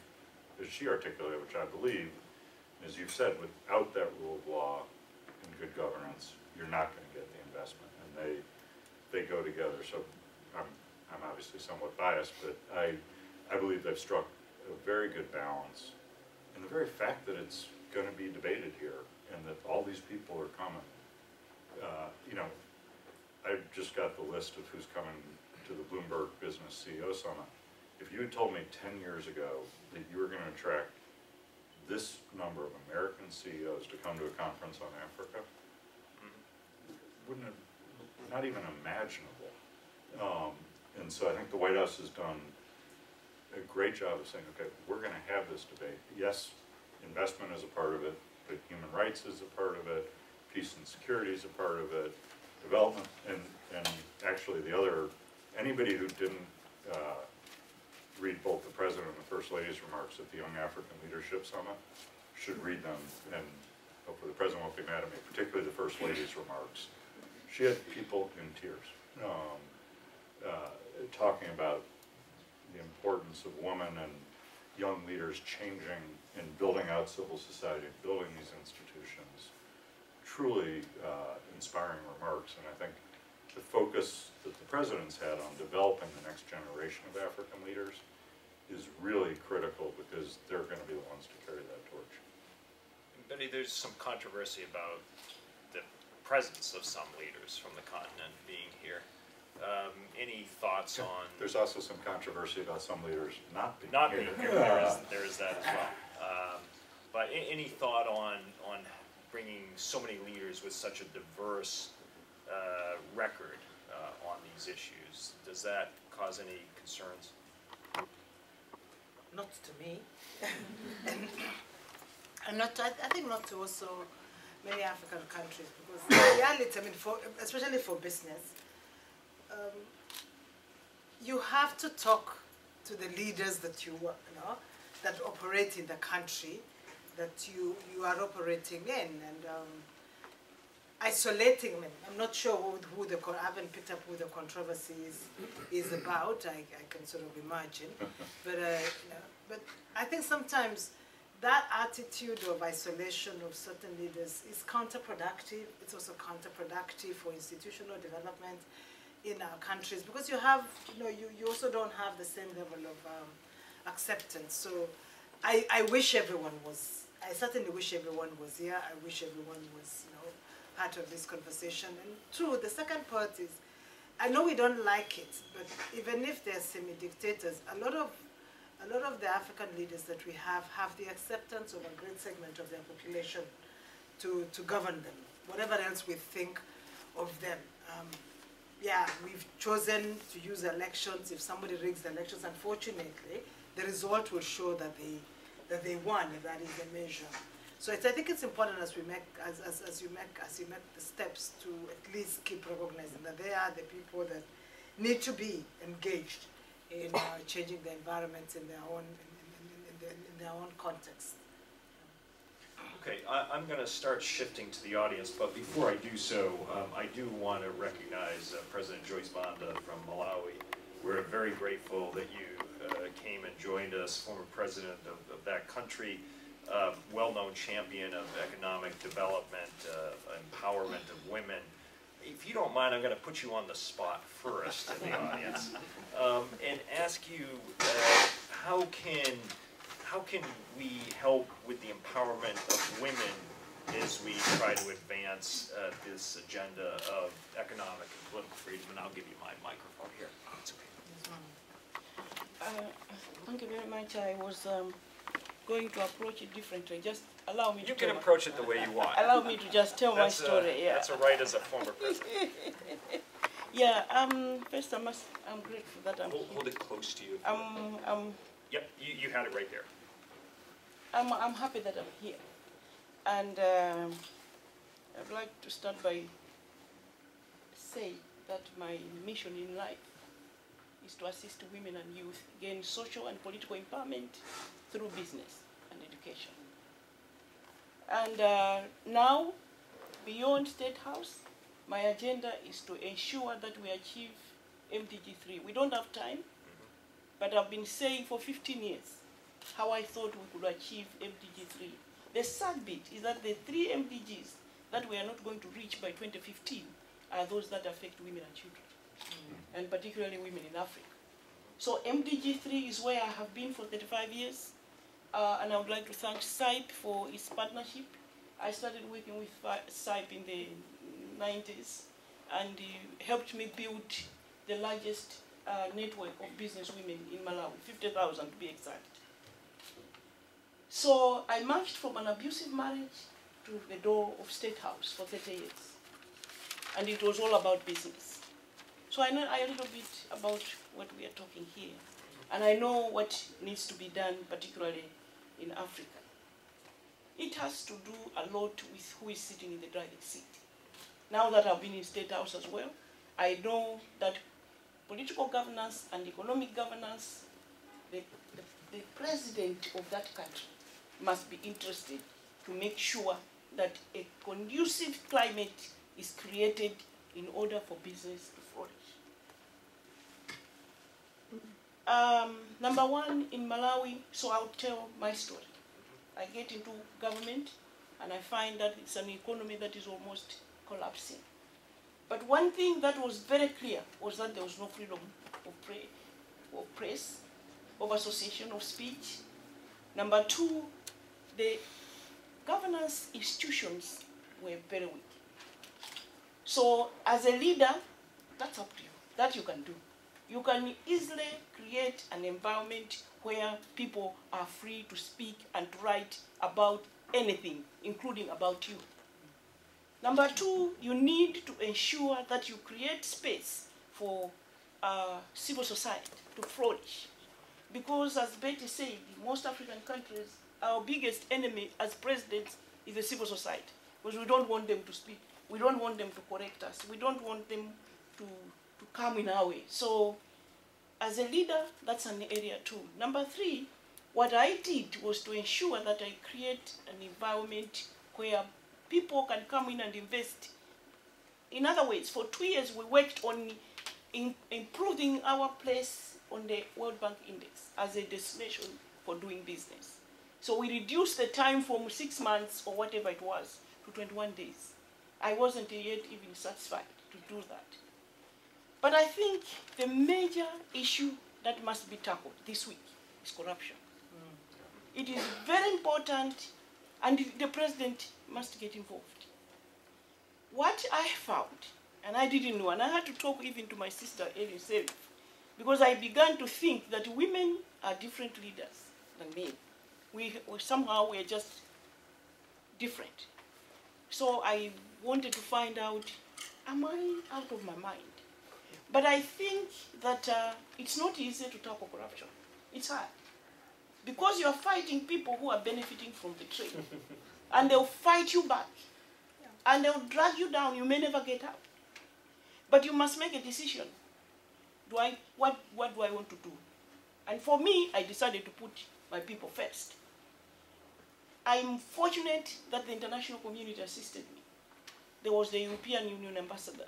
as she articulated, which I believe, as you've said, without that rule of law and good governance, you're not going to get the investment. And they go together. So I'm obviously somewhat biased, but I believe they've struck a very good balance. And the very fact that it's going to be debated here and that all these people are coming, you know, I just got the list of who's coming to the Bloomberg Business CEO Summit. If you had told me 10 years ago that you were going to attract this number of American CEOs to come to a conference on Africa, wouldn't have, not even imaginable. And so I think the White House has done a great job of saying, okay, we're going to have this debate. Yes, investment is a part of it, but human rights is a part of it, peace and security is a part of it, development, and actually the other, anybody who didn't read both the President and the First Lady's remarks at the Young African Leadership Summit should read them, and hopefully the President won't be mad at me, particularly the First Lady's remarks. She had people in tears, talking about the importance of women and young leaders changing and building out civil society, building these institutions. Truly inspiring remarks, and I think the focus that the President's had on developing the next generation of African leaders is really critical, because they're going to be the ones to carry that torch. Betty, there's some controversy about the presence of some leaders from the continent being here. Any thoughts on? There's also some controversy about some leaders not being here. There is that as well. But any thought on bringing so many leaders with such a diverse record on these issues? Does that cause any concerns? Not to me. And not to, I think not to also many African countries, because the reality, I mean, especially for business, you have to talk to the leaders that you know, that operate in the country that you are operating in, and isolating them. I'm not sure I haven't picked up who the controversy is about. I can sort of imagine, but you know, but I think sometimes that attitude of isolation of certain leaders is counterproductive. It's also counterproductive for institutional development in our countries, because you have, you know, you also don't have the same level of acceptance. So I wish everyone was, I certainly wish everyone was here. I wish everyone was, you know, part of this conversation. And true, the second part is, I know we don't like it, but even if they're semi-dictators, a lot of the African leaders that we have the acceptance of a great segment of their population to govern them, whatever else we think of them. Yeah, we've chosen to use elections. If somebody rigs the elections, unfortunately, the result will show that they won, if that is the measure. So I think it's important as you make the steps to at least keep recognizing that they are the people that need to be engaged in changing the environments in their own in their own context. Okay, I'm going to start shifting to the audience, but before I do so, I do want to recognize President Joyce Banda from Malawi. We're very grateful that you came and joined us, former president of that country, well-known champion of economic development, empowerment of women. If you don't mind, I'm going to put you on the spot first in the audience and ask you how can we help with the empowerment of women as we try to advance this agenda of economic and political freedom? And I'll give you my microphone here. It's okay. Thank you very much. I was going to approach it differently. Just allow me to You can tell approach it the way you want. allow me to just tell my story. Yeah. That's a right as a former president. Yeah. First, I'm grateful that I'm here. Hold it close to you. Yep, you had it right there. I'm happy that I'm here, and I'd like to start by saying that my mission in life is to assist women and youth gain social and political empowerment through business and education. And now, beyond State House, my agenda is to ensure that we achieve MDG 3. We don't have time, but I've been saying for 15 years how I thought we could achieve MDG 3. The sad bit is that the 3 MDGs that we are not going to reach by 2015 are those that affect women and children, and particularly women in Africa. So MDG 3 is where I have been for 35 years, and I would like to thank CIPE for its partnership. I started working with CIPE in the 90s, and helped me build the largest network of business women in Malawi, 50,000 to be exact. So I marched from an abusive marriage to the door of State House for 30 years. And it was all about business. So I know a little bit about what we are talking here. And I know what needs to be done, particularly in Africa. It has to do a lot with who is sitting in the driving seat. Now that I've been in State House as well, I know that political governance and economic governance, the president of that country must be interested to make sure that a conducive climate is created in order for business to flourish. Number one, in Malawi, so I'll tell my story. I get into government and I find that it's an economy that is almost collapsing. But one thing that was very clear was that there was no freedom of press, of association, of speech. Number two, the governance institutions were very weak. So as a leader, that's up to you. That you can do. You can easily create an environment where people are free to speak and to write about anything, including about you. Number two, you need to ensure that you create space for civil society to flourish. Because as Betty said, in most African countries, our biggest enemy as presidents is the civil society. Because we don't want them to speak. We don't want them to correct us. We don't want them to come in our way. So as a leader, that's an area too. Number three, what I did was to ensure that I create an environment where people can come in and invest. In other words, for 2 years we worked on improving our place on the World Bank Index as a destination for doing business. So we reduced the time from 6 months or whatever it was to 21 days. I wasn't yet even satisfied to do that. But I think the major issue that must be tackled this week is corruption. It is very important, and the president must get involved. What I found, and I didn't know, and I had to talk even to my sister, Ellen Serif, because I began to think that women are different leaders than men. We somehow we're just different. So I wanted to find out, am I out of my mind? But I think that it's not easy to tackle corruption. It's hard. Because you're fighting people who are benefiting from the trade. And they'll fight you back. And they'll drag you down. You may never get out. But you must make a decision. what do I want to do? And for me, I decided to put my people first. I'm fortunate that the international community assisted me. There was the European Union ambassador,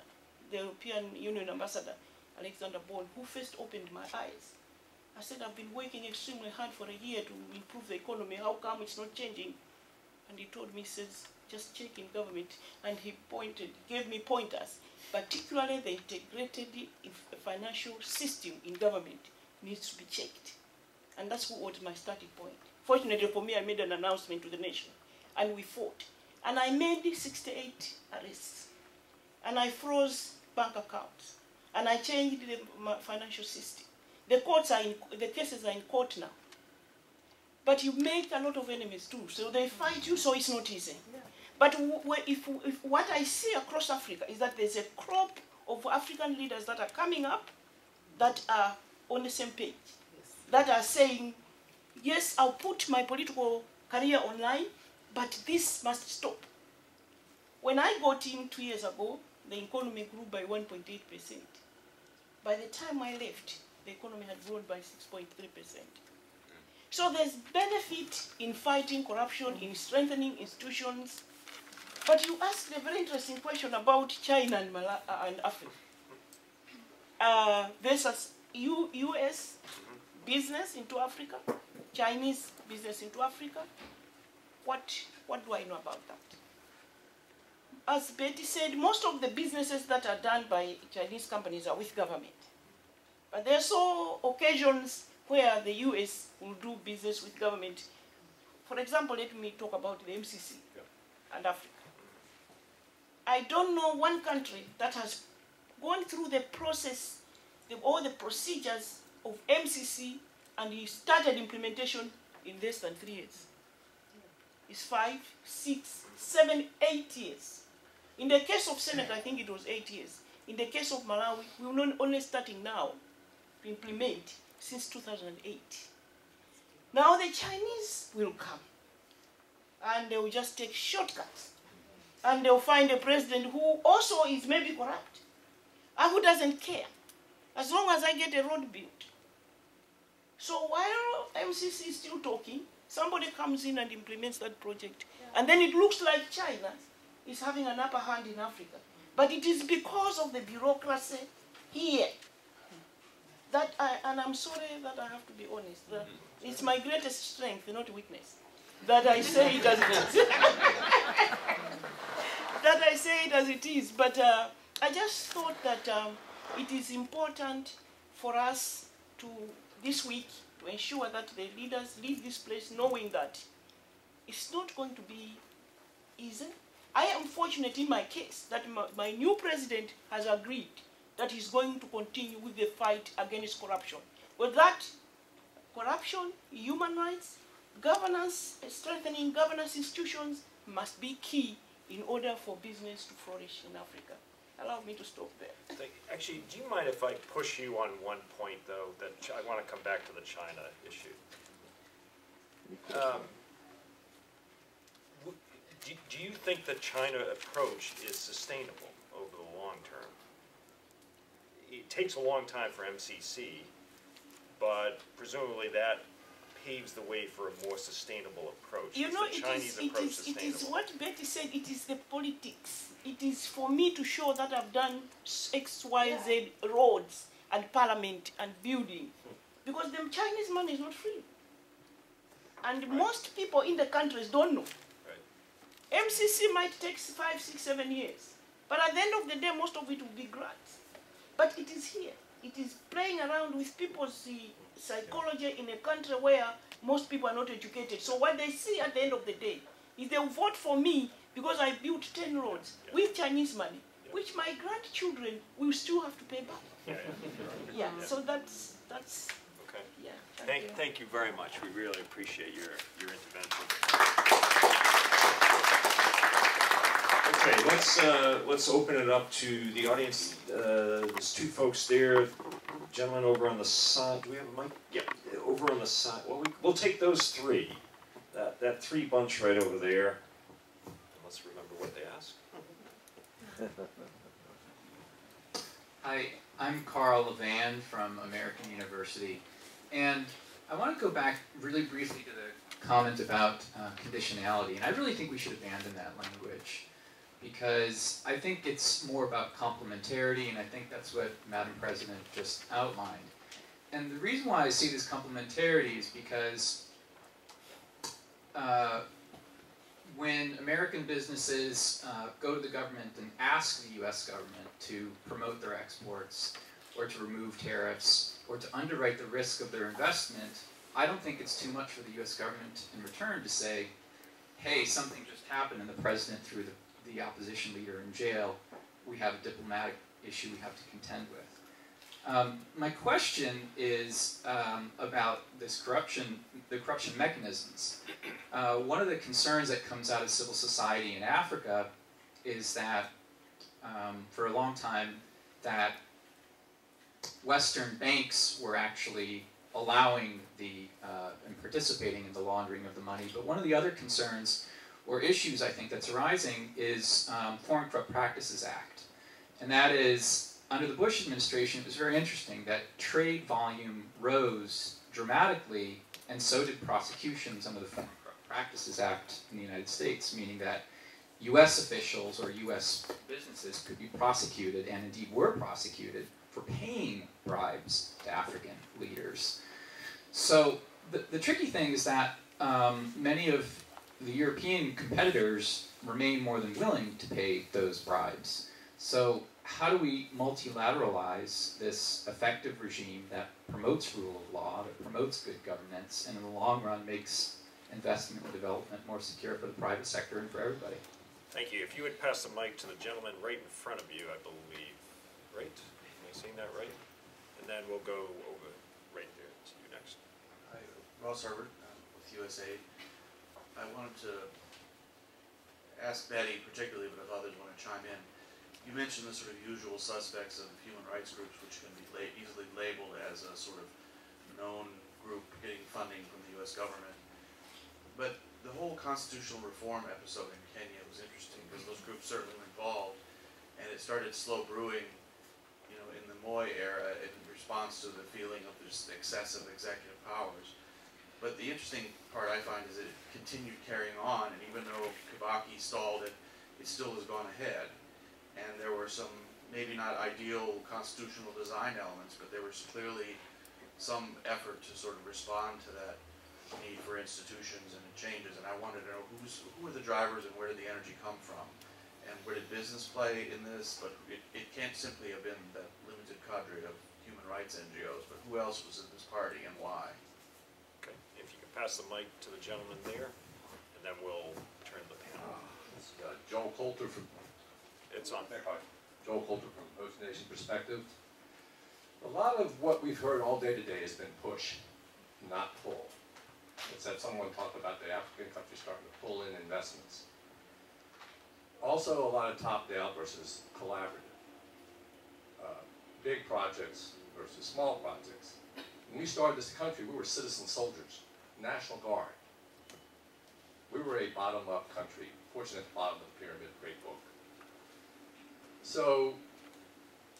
Alexander Ball, who first opened my eyes. I said, I've been working extremely hard for a year to improve the economy. How come it's not changing? And he told me, he says, just check in government. And he gave me pointers, particularly the integrated financial system in government needs to be checked. And that's what was my starting point. Fortunately for me, I made an announcement to the nation, and we fought. And I made 68 arrests, and I froze bank accounts, and I changed the financial system. The cases are in court now. But you make a lot of enemies too, so they fight you, so it's not easy. Yeah. But if what I see across Africa is that there's a crop of African leaders that are coming up that are on the same page, yes, that are saying, yes, I'll put my political career online, but this must stop. When I got in 2 years ago, the economy grew by 1.8%. By the time I left, the economy had grown by 6.3%. So there's benefit in fighting corruption, in strengthening institutions. But you asked a very interesting question about China and Africa. Versus US business into Africa, Chinese business into Africa. What do I know about that? As Betty said, most of the businesses that are done by Chinese companies are with government. But there are so occasions where the US will do business with government. For example, let me talk about the MCC and Africa. I don't know one country that has gone through the process, all the procedures of MCC, and he started implementation in less than 3 years. It's 5, 6, 7, 8 years. In the case of Senegal, I think it was 8 years. In the case of Malawi, we're only starting now to implement since 2008. Now the Chinese will come, and they will just take shortcuts, and they'll find a president who also is maybe corrupt, and who doesn't care, as long as I get a road built. So while MCC is still talking, somebody comes in and implements that project, and then it looks like China is having an upper hand in Africa. But it is because of the bureaucracy here that and I'm sorry that I have to be honest, that it's my greatest strength, not weakness, that I say it as it is. That I say it as it is. But I just thought that it is important for us to, this week, to ensure that the leaders leave this place knowing that it's not going to be easy. I am fortunate in my case that my new president has agreed that he's going to continue with the fight against corruption. With that, corruption, human rights, governance, strengthening governance institutions must be key in order for business to flourish in Africa. Allow me to stop there. Actually, do you mind if I push you on one point, though, that I want to come back to the China issue? Do you think the China approach is sustainable over the long term? It takes a long time for MCC, but presumably that paves the way for a more sustainable approach. You know, it is what Betty said, it is the politics. It is for me to show that I've done X, Y, Z roads and parliament and building. Because the Chinese money is not free. And most people in the countries don't know. MCC might take 5, 6, 7 years. But at the end of the day, most of it will be grants. But it is here. It is playing around with people's psychology in a country where most people are not educated. So what they see at the end of the day is they'll vote for me because I built 10 roads with Chinese money, which my grandchildren will still have to pay back. So that's okay. Yeah. Thank you very much. We really appreciate your intervention. Okay, let's open it up to the audience. There's two folks there. Gentleman over on the side. Do we have a mic? Yeah, over on the side. Well, we'll take those three. That three bunch right over there. Let's remember what they asked. Hi, I'm Carl Levan from American University, and I want to go back really briefly to the comment about conditionality, and I really think we should abandon that language because I think it's more about complementarity, and I think that's what Madam President just outlined. And the reason why I see this complementarity is because when American businesses go to the government and ask the US government to promote their exports, or to remove tariffs, or to underwrite the risk of their investment, I don't think it's too much for the US government in return to say, hey, something just happened and the president threw the opposition leader in jail. We have a diplomatic issue we have to contend with. My question is about this the corruption mechanisms. One of the concerns that comes out of civil society in Africa is that for a long time that Western banks were actually allowing and participating in the laundering of the money. But one of the other concerns or issues I think that's arising is Foreign Corrupt Practices Act. And that is, under the Bush administration, it was very interesting that trade volume rose dramatically, and so did prosecutions under the Foreign Corrupt Practices Act in the United States, meaning that US officials or US businesses could be prosecuted, and indeed were prosecuted, for paying bribes to African leaders. So the tricky thing is that many of the European competitors remain more than willing to pay those bribes. So how do we multilateralize this effective regime that promotes rule of law, that promotes good governance, and in the long run makes investment and development more secure for the private sector and for everybody? Thank you. If you would pass the mic to the gentleman right in front of you, I believe. Right? Am I saying that right? And then we'll go over right there to you next. Hi, Ross Herbert with USAID. I wanted to ask Betty particularly, but if others want to chime in. You mentioned the sort of usual suspects of human rights groups, which can be easily labeled as a sort of known group getting funding from the U.S. government. But the whole constitutional reform episode in Kenya was interesting because those groups certainly were involved, and it started slow brewing, you know, in the Moi era in response to the feeling of just excessive executive powers. But the interesting part I find is that it continued carrying on, and even though Kibaki stalled it, it still has gone ahead. And there were some maybe not ideal constitutional design elements, but there was clearly some effort to sort of respond to that need for institutions and changes. And I wanted to know who were the drivers and where did the energy come from? And where did business play in this? But it can't simply have been that limited cadre of human rights NGOs, but who else was in this party and why? Okay. If you could pass the mic to the gentleman there, and then we'll turn the panel. Joel Coulter from It's on. Joel Coulter from Post Nation Perspective. A lot of what we've heard all day today has been push, not pull. It's that someone talked about the African countries starting to pull in investments. Also a lot of top-down versus collaborative. Big projects versus small projects. When we started this country, we were citizen soldiers, National Guard. We were a bottom-up country, fortunate at the bottom of the pyramid, great book. So,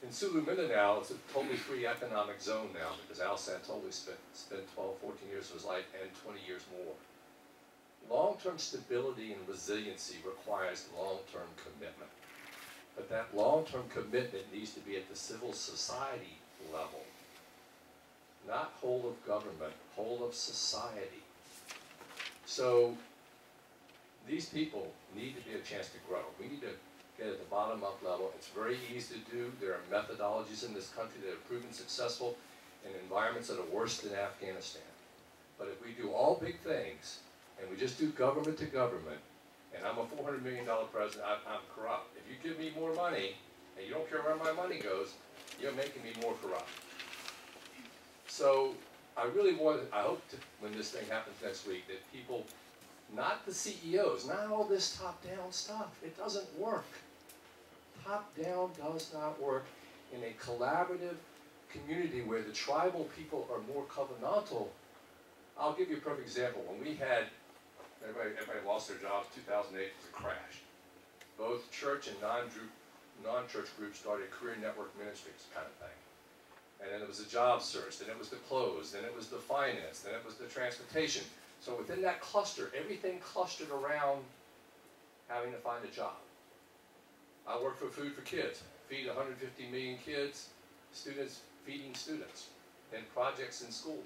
in Sulu Mindanao, it's a totally free economic zone now because Al Santoli spent 12, 14 years of his life and 20 years more. Long-term stability and resiliency requires long-term commitment. But that long-term commitment needs to be at the civil society level, not whole of government, whole of society. So, these people need to be a chance to grow. We need to get at the bottom-up level. It's very easy to do. There are methodologies in this country that have proven successful in environments that are worse than Afghanistan. But if we do all big things, and we just do government to government, and I'm a $400 million president, I'm corrupt. If you give me more money, and you don't care where my money goes, you're making me more corrupt. So I really I hope when this thing happens next week, that people, not the CEOs, not all this top-down stuff, it doesn't work. Top-down does not work in a collaborative community where the tribal people are more covenantal. I'll give you a perfect example. When we had, everybody lost their jobs, 2008 was a crash. Both church and non-church groups started career network ministries kind of thing. And then it was the job search, then it was the clothes, then it was the finance, then it was the transportation. So within that cluster, everything clustered around having to find a job. I work for Food for Kids, feed 150 million kids, students feeding students, and projects in schools.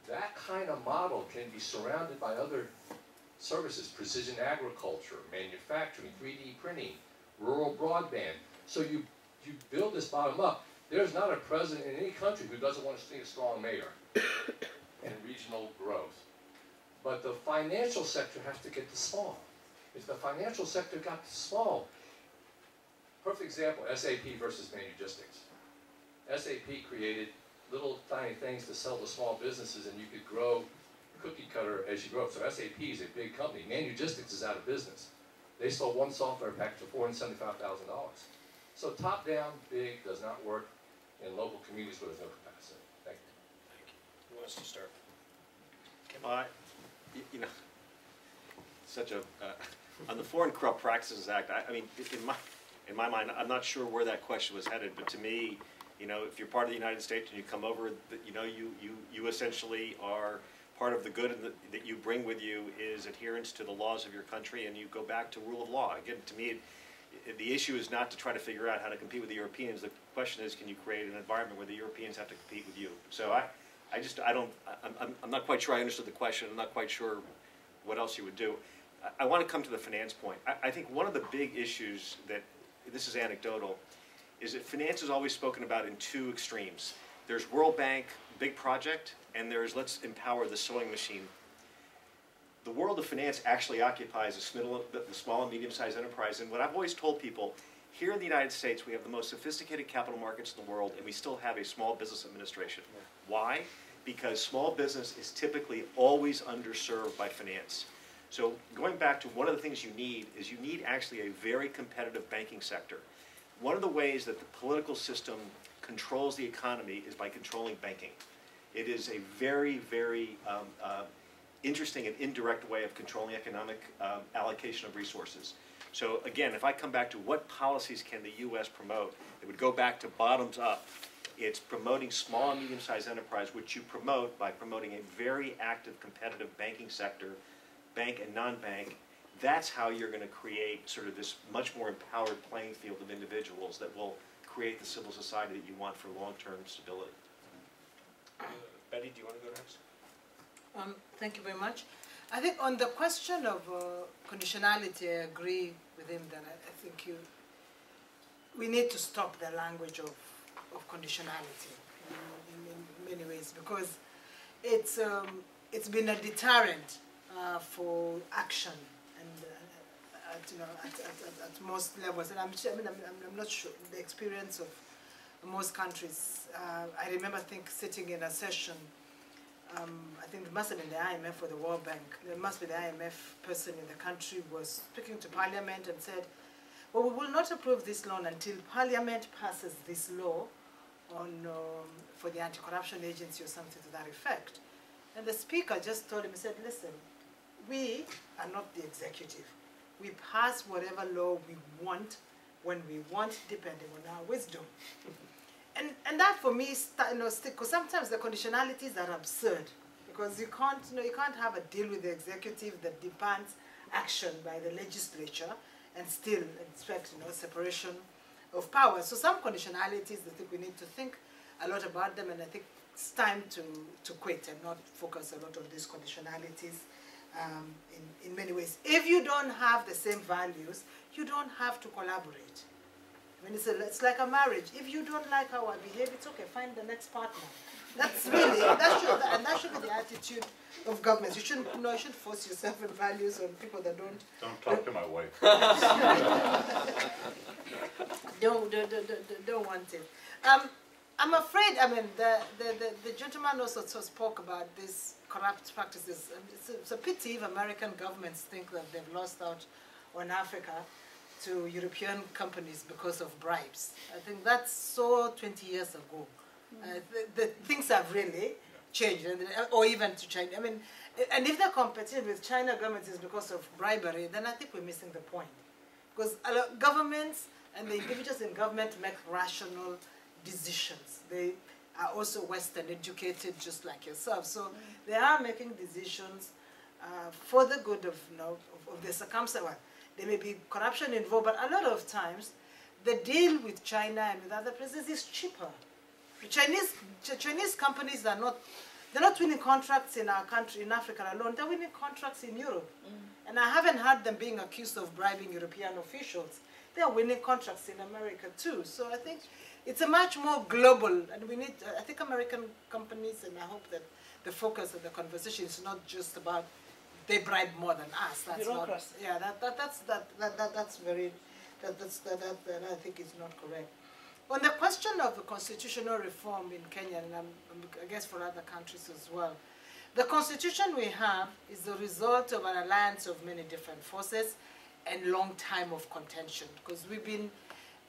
That kind of model can be surrounded by other services, precision agriculture, manufacturing, 3D printing, rural broadband. So you build this bottom up. There's not a president in any country who doesn't want to see a strong mayor and regional growth. But the financial sector has to get to small. If the financial sector got to small, perfect example, SAP versus Manugistics. SAP created little tiny things to sell to small businesses, and you could grow cookie cutter as you grow. So SAP is a big company. Manugistics is out of business. They sold one software package for $475,000. So top down, big, does not work in local communities where there's no capacity. Thank you. Who wants to start? You know, such a on the Foreign Corrupt Practices Act. I mean, in my mind, I'm not sure where that question was headed, but to me, you know, if you're part of the United States and you come over, you know, you essentially are part of the good that you bring with you is adherence to the laws of your country, and you go back to rule of law. Again, to me, the issue is not to try to figure out how to compete with the Europeans. The question is, can you create an environment where the Europeans have to compete with you? So I'm not quite sure I understood the question. I'm not quite sure what else you would do. I want to come to the finance point. I think one of the big issues that, this is anecdotal, is that finance is always spoken about in two extremes. There's World Bank, big project, and there's let's empower the sewing machine. The world of finance actually occupies the small and medium-sized enterprise, and what I've always told people, here in the United States, we have the most sophisticated capital markets in the world, and we still have a small business administration. Why? Because small business is typically always underserved by finance. So going back to one of the things you need is you need actually a very competitive banking sector. One of the ways that the political system controls the economy is by controlling banking. It is a very, very interesting and indirect way of controlling economic allocation of resources. So again, if I come back to what policies can the U.S. promote, it would go back to bottoms up. It's promoting small and medium-sized enterprise, which you promote by promoting a very active competitive banking sector, bank and non-bank. That's how you're going to create sort of this much more empowered playing field of individuals that will create the civil society that you want for long-term stability. Betty, do you want to go next? Thank you very much. I think on the question of conditionality, I agree with him that I think we need to stop the language of conditionality in many ways, because it's been a deterrent for action and at most levels. And I'm not sure the experience of most countries. I remember sitting in a session. I think it must have been the IMF or the World Bank. There must be the IMF person in the country was speaking to Parliament and said, well, we will not approve this loan until Parliament passes this law on for the anti-corruption agency or something to that effect. And the speaker just told him, he said, listen, we are not the executive. We pass whatever law we want when we want, depending on our wisdom. And that for me, because sometimes the conditionalities are absurd, because you can't have a deal with the executive that demands action by the legislature and still expect separation of power. So some conditionalities, I think we need to think a lot about them, and I think it's time to quit and not focus a lot on these conditionalities in many ways. If you don't have the same values, you don't have to collaborate. I mean, it's like a marriage. If you don't like how I behave, it's okay, find the next partner. That's really, that should be the attitude of governments. You shouldn't force yourself and values on people that don't. Don't talk to my wife. don't want it. I'm afraid, the gentleman also spoke about these corrupt practices. It's a pity if American governments think that they've lost out on Africa to European companies because of bribes. I think that's so 20 years ago. The things have really changed, or even to China. I mean, and if they're competing with China governments is because of bribery, then I think we're missing the point. Because governments and the individuals in government make rational decisions. They are also Western educated, just like yourself. So they are making decisions for the good of, of the circumstance. Well, there may be corruption involved, but a lot of times the deal with China and with other places is cheaper. The Chinese companies are not, they're not winning contracts in our country, in Africa alone, they're winning contracts in Europe. And I haven't heard them being accused of bribing European officials. They're winning contracts in America too. So I think it's a much more global, and we need, I think American companies, and I hope that the focus of the conversation is not just about they bribe more than us. That's bureaucracy. not, yeah, that's very, that I think is not correct. On the question of the constitutional reform in Kenya, and I guess for other countries as well, the constitution we have is the result of an alliance of many different forces and long time of contention, because we've been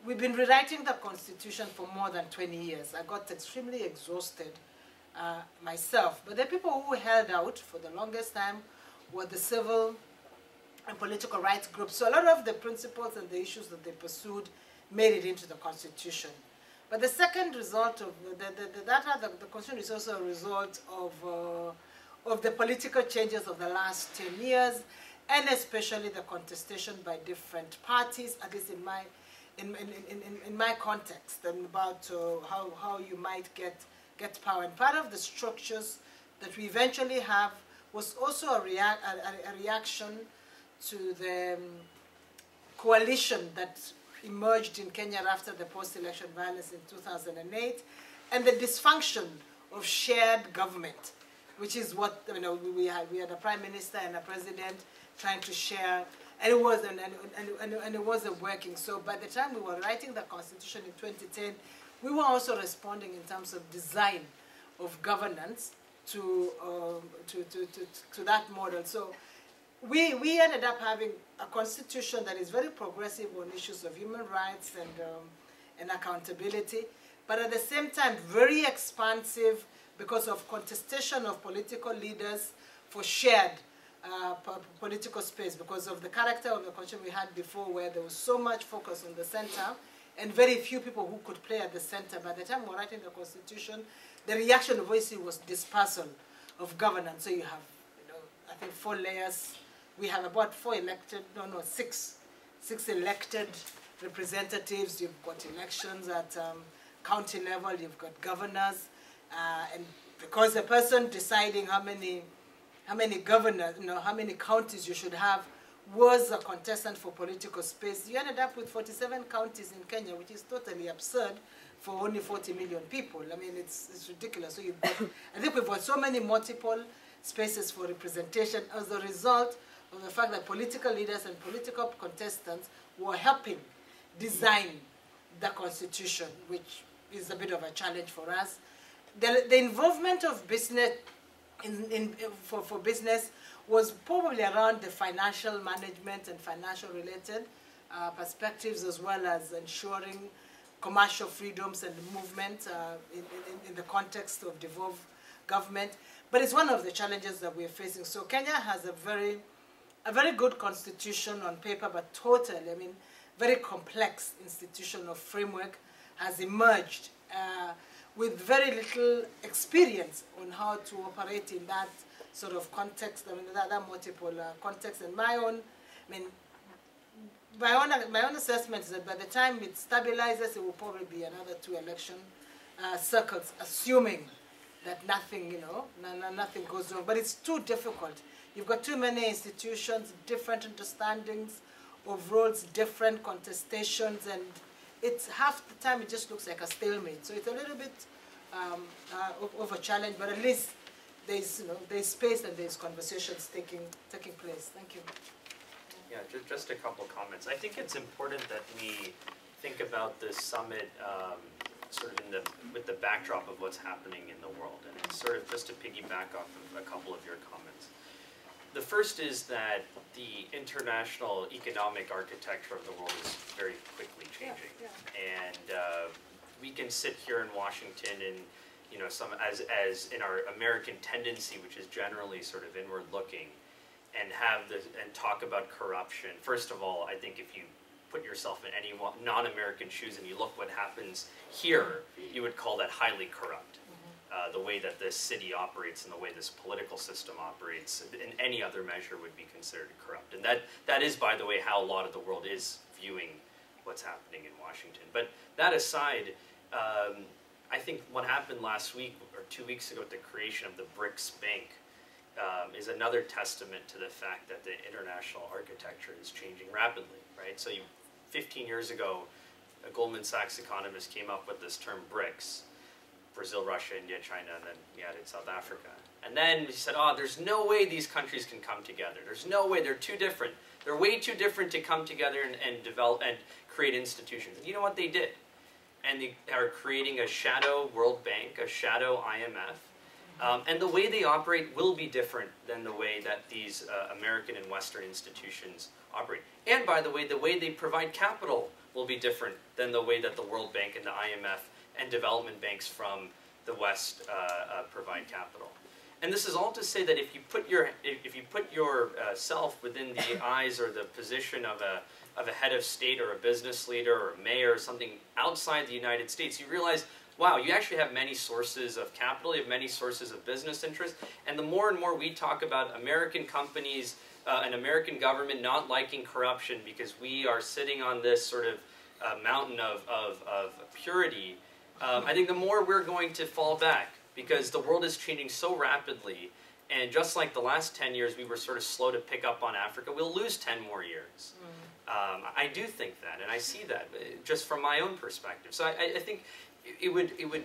rewriting the constitution for more than 20 years. I got extremely exhausted myself, but the people who held out for the longest time were the civil and political rights groups. So a lot of the principles and the issues that they pursued made it into the constitution. But the second result of the constitution is also a result of the political changes of the last 10 years, and especially the contestation by different parties, at least in my context, and about how you might get power. And part of the structures that we eventually have was also a reaction to the coalition that emerged in Kenya after the post-election violence in 2008, and the dysfunction of shared government, which is what we had a prime minister and a president trying to share, and it wasn't working. So by the time we were writing the constitution in 2010, we were also responding in terms of design of governance to that model. So we ended up having a constitution that is very progressive on issues of human rights and accountability, but at the same time very expansive because of contestation of political leaders for shared political space, because of the character of the constitution we had before, where there was so much focus on the center and very few people who could play at the center. By the time we were writing the constitution, the reaction obviously was dispersal of governance. So you have, I think 4 layers. We have about 6 elected representatives. You've got elections at county level. You've got governors, and because the person deciding how many governors, how many counties you should have, was a contestant for political space. You ended up with 47 counties in Kenya, which is totally absurd for only 40 million people. I mean, it's ridiculous. So I think we've got so many multiple spaces for representation as a result of the fact that political leaders and political contestants were helping design the constitution, which is a bit of a challenge for us. The involvement of business for business was probably around the financial management and financial related perspectives, as well as ensuring commercial freedoms and movement in the context of devolved government. But it's one of the challenges that we're facing. So Kenya has a very good constitution on paper, but totally, very complex institutional framework has emerged with very little experience on how to operate in that sort of context, that multiple context. And my own assessment is that by the time it stabilizes, it will probably be another 2 election cycles, assuming that nothing, nothing goes wrong. But it's too difficult. You've got too many institutions, different understandings of roles, different contestations, and it's half the time it just looks like a stalemate. So it's a little bit of a challenge, but at least there's space and there's conversations taking place. Thank you. Yeah, just a couple comments. I think it's important that we think about this summit sort of with the backdrop of what's happening in the world, and it's sort of just to piggyback off of a couple of your comments. The first is that the international economic architecture of the world is very quickly changing, and we can sit here in Washington and as in our American tendency, which is generally sort of inward looking, and have this and talk about corruption. First of all, I think if you put yourself in any non-American shoes and you look what happens here, you would call that highly corrupt. The way that this city operates and the way this political system operates, in any other measure would be considered corrupt. And that is, by the way, how a lot of the world is viewing what's happening in Washington. But that aside, I think what happened last week or 2 weeks ago with the creation of the BRICS Bank is another testament to the fact that the international architecture is changing rapidly, right? So 15 years ago, a Goldman Sachs economist came up with this term BRICS: Brazil, Russia, India, China, and then he added South Africa. And then he said, oh, there's no way these countries can come together. There's no way, they're too different. They're way too different to come together and develop and create institutions. And you know what they did? And they are creating a shadow World Bank, a shadow IMF. And the way they operate will be different than the way that these American and Western institutions operate. And by the way they provide capital will be different than the way that the World Bank and the IMF and development banks from the West provide capital. And this is all to say that if you put yourself within the eyes or the position of a head of state or a business leader or a mayor or something outside the United States, you realize, wow, you actually have many sources of capital, you have many sources of business interest, and the more and more we talk about American companies and American government not liking corruption because we are sitting on this sort of mountain of purity, I think the more we're going to fall back, because the world is changing so rapidly, and just like the last 10 years we were sort of slow to pick up on Africa, we'll lose 10 more years. I do think that, and I see that just from my own perspective. So I think it would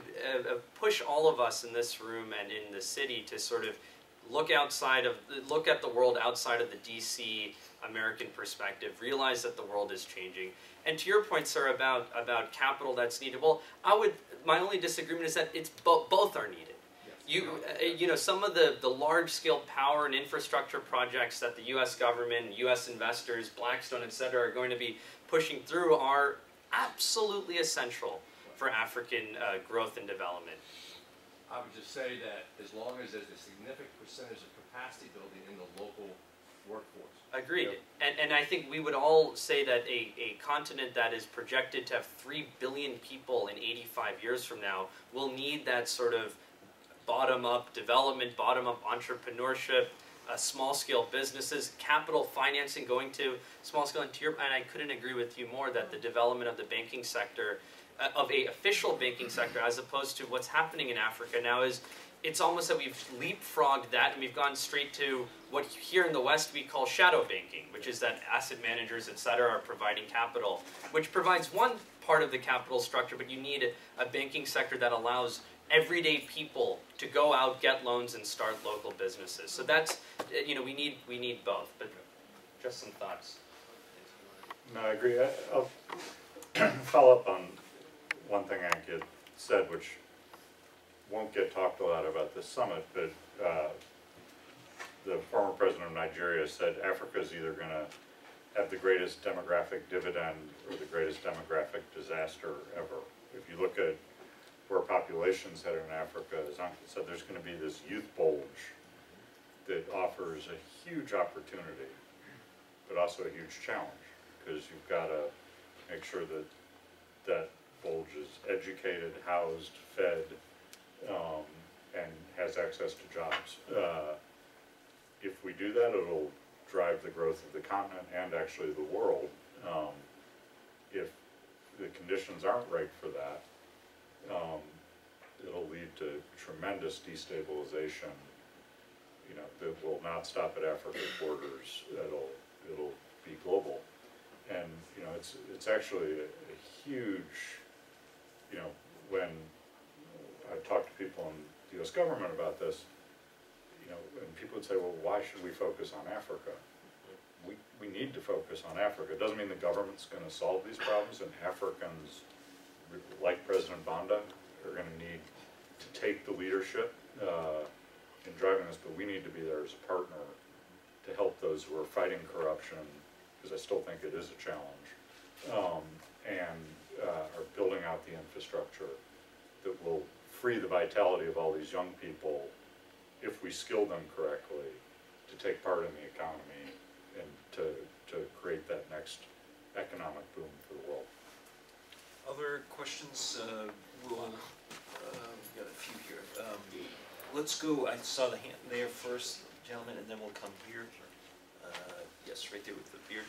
push all of us in this room and in the city to sort of look at the world outside of the DC American perspective, realize that the world is changing. And to your point, sir, about capital that's needed, well, my only disagreement is that it's both are needed. You know, some of the large-scale power and infrastructure projects that the U.S. government, U.S. investors, Blackstone, et cetera, are going to be pushing through are absolutely essential for African growth and development. I would just say that as long as there's a significant percentage of capacity building in the local workforce. Agreed. And I think we would all say that a continent that is projected to have 3 billion people in 85 years from now will need that sort of bottom-up development, bottom-up entrepreneurship, small-scale businesses, capital financing going to small-scale. And I couldn't agree with you more that the development of the banking sector, of a official banking sector, as opposed to what's happening in Africa now, is it's almost that we've leapfrogged that and we've gone straight to what here in the West we call shadow banking, which is that asset managers, et cetera, are providing capital, which provides one part of the capital structure, but you need a banking sector that allows everyday people to go out, get loans, and start local businesses. So that's, you know, we need both. But just some thoughts. No, I agree. I'll follow up on one thing I think you said, which won't get talked a lot about this summit, but the former president of Nigeria said Africa is either going to have the greatest demographic dividend or the greatest demographic disaster ever. If you look at where population's headed in Africa, as Uncle said, there's going to be this youth bulge that offers a huge opportunity, but also a huge challenge, because you've got to make sure that that bulge is educated, housed, fed, and has access to jobs. If we do that, it'll drive the growth of the continent and actually the world. If the conditions aren't right for that, it'll lead to tremendous destabilization. You know, that will not stop at Africa's borders. It'll be global, and you know, it's actually a huge. You know, when I've talked to people in the U.S. government about this, you know, and people would say, well, why should we focus on Africa? We need to focus on Africa. It doesn't mean the government's going to solve these problems, and Africans, like President Banda, are going to need to take the leadership in driving this, but we need to be there as a partner to help those who are fighting corruption, because I still think it is a challenge, and are building out the infrastructure that will free the vitality of all these young people, if we skill them correctly, to take part in the economy and to create that next economic boom for the world. Other questions? We've got a few here. Let's go, I saw the hand there first, gentlemen, and then we'll come here. Yes, right there with the beard.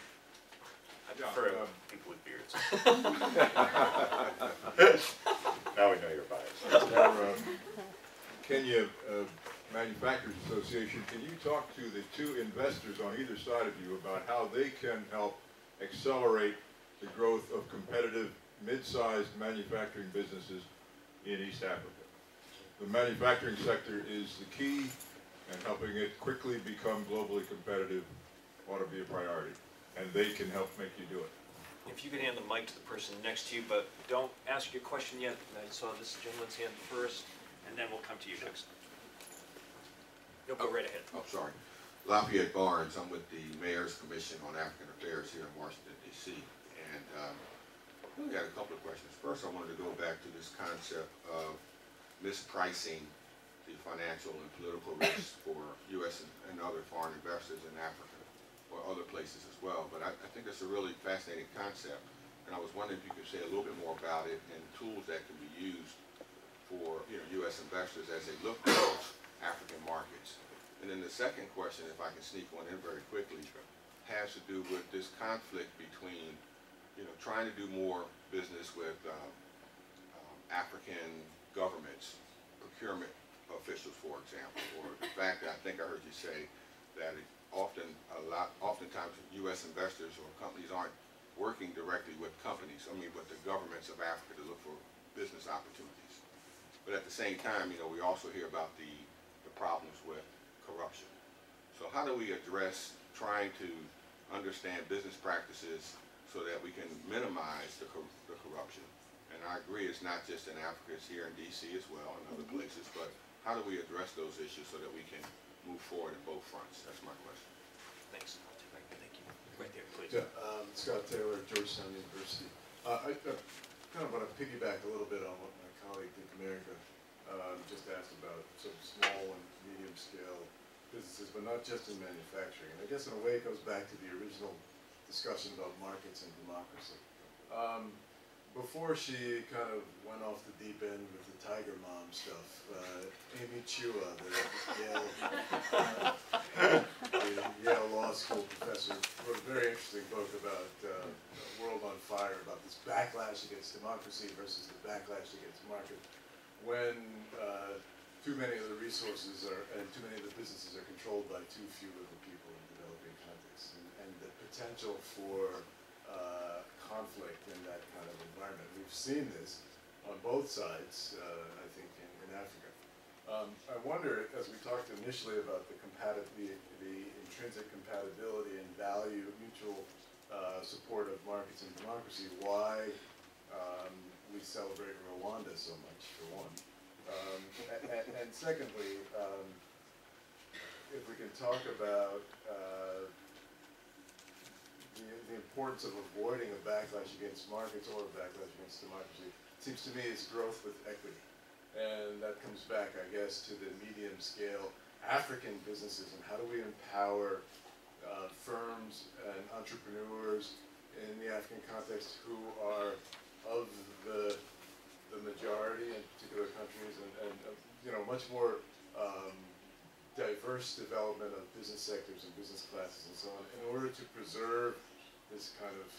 I prefer people with beards. Now we know you're biased. Kenya Manufacturers Association, can you talk to the two investors on either side of you about how they can help accelerate the growth of competitive mid-sized manufacturing businesses in East Africa? The manufacturing sector is the key, and helping it quickly become globally competitive ought to be a priority, and they can help make you do it. If you could hand the mic to the person next to you, but don't ask your question yet. I saw this gentleman's hand first, and then we'll come to you next. You'll go right ahead. Oh, sorry. Lafayette Barnes. I'm with the Mayor's Commission on African Affairs here in Washington, D.C. And I really got a couple of questions. First, I wanted to go back to this concept of mispricing the financial and political risks for U.S. and other foreign investors in Africa or other places as well. But I think it's a really fascinating concept, and I was wondering if you could say a little bit more about it and tools that can be used for U.S. investors as they look to those African markets. And then the second question, if I can sneak one in very quickly, has to do with this conflict between trying to do more business with African governments, procurement officials, for example, or the fact that I think I heard you say that oftentimes U.S. investors or companies aren't working directly with companies, with the governments of Africa to look for business opportunities. But at the same time, we also hear about the problems with corruption. So how do we address trying to understand business practices so that we can minimize the corruption? And I agree it's not just in Africa, it's here in D.C. as well and other places, but how do we address those issues so that we can move forward in both fronts? That's my question. Thanks. Thank you. Right there, please. Yeah, Scott Taylor, Georgetown University. I kind of want to piggyback a little bit on what my colleague Dick America just asked about sort of small and medium scale businesses, but not just in manufacturing. And I guess in a way it goes back to the original discussion about markets and democracy. Before she kind of went off the deep end with the Tiger Mom stuff, Amy Chua, the Yale Law School professor, wrote a very interesting book about World on Fire, about this backlash against democracy versus the backlash against market. When too many of the resources and too many of the businesses are controlled by too few of the people in developing contexts, and the potential for conflict in that kind of environment. We've seen this on both sides, I think, in Africa. I wonder, as we talked initially about the intrinsic compatibility and value, mutual support of markets and democracy, why we celebrate Rwanda so much, for one. And secondly, if we can talk about the importance of avoiding a backlash against markets or a backlash against democracy, it seems to me it's growth with equity. And that comes back, I guess, to the medium scale African businesses and how do we empower firms and entrepreneurs in the African context who are of the majority in particular countries and much more diverse development of business sectors and business classes and so on in order to preserve this kind of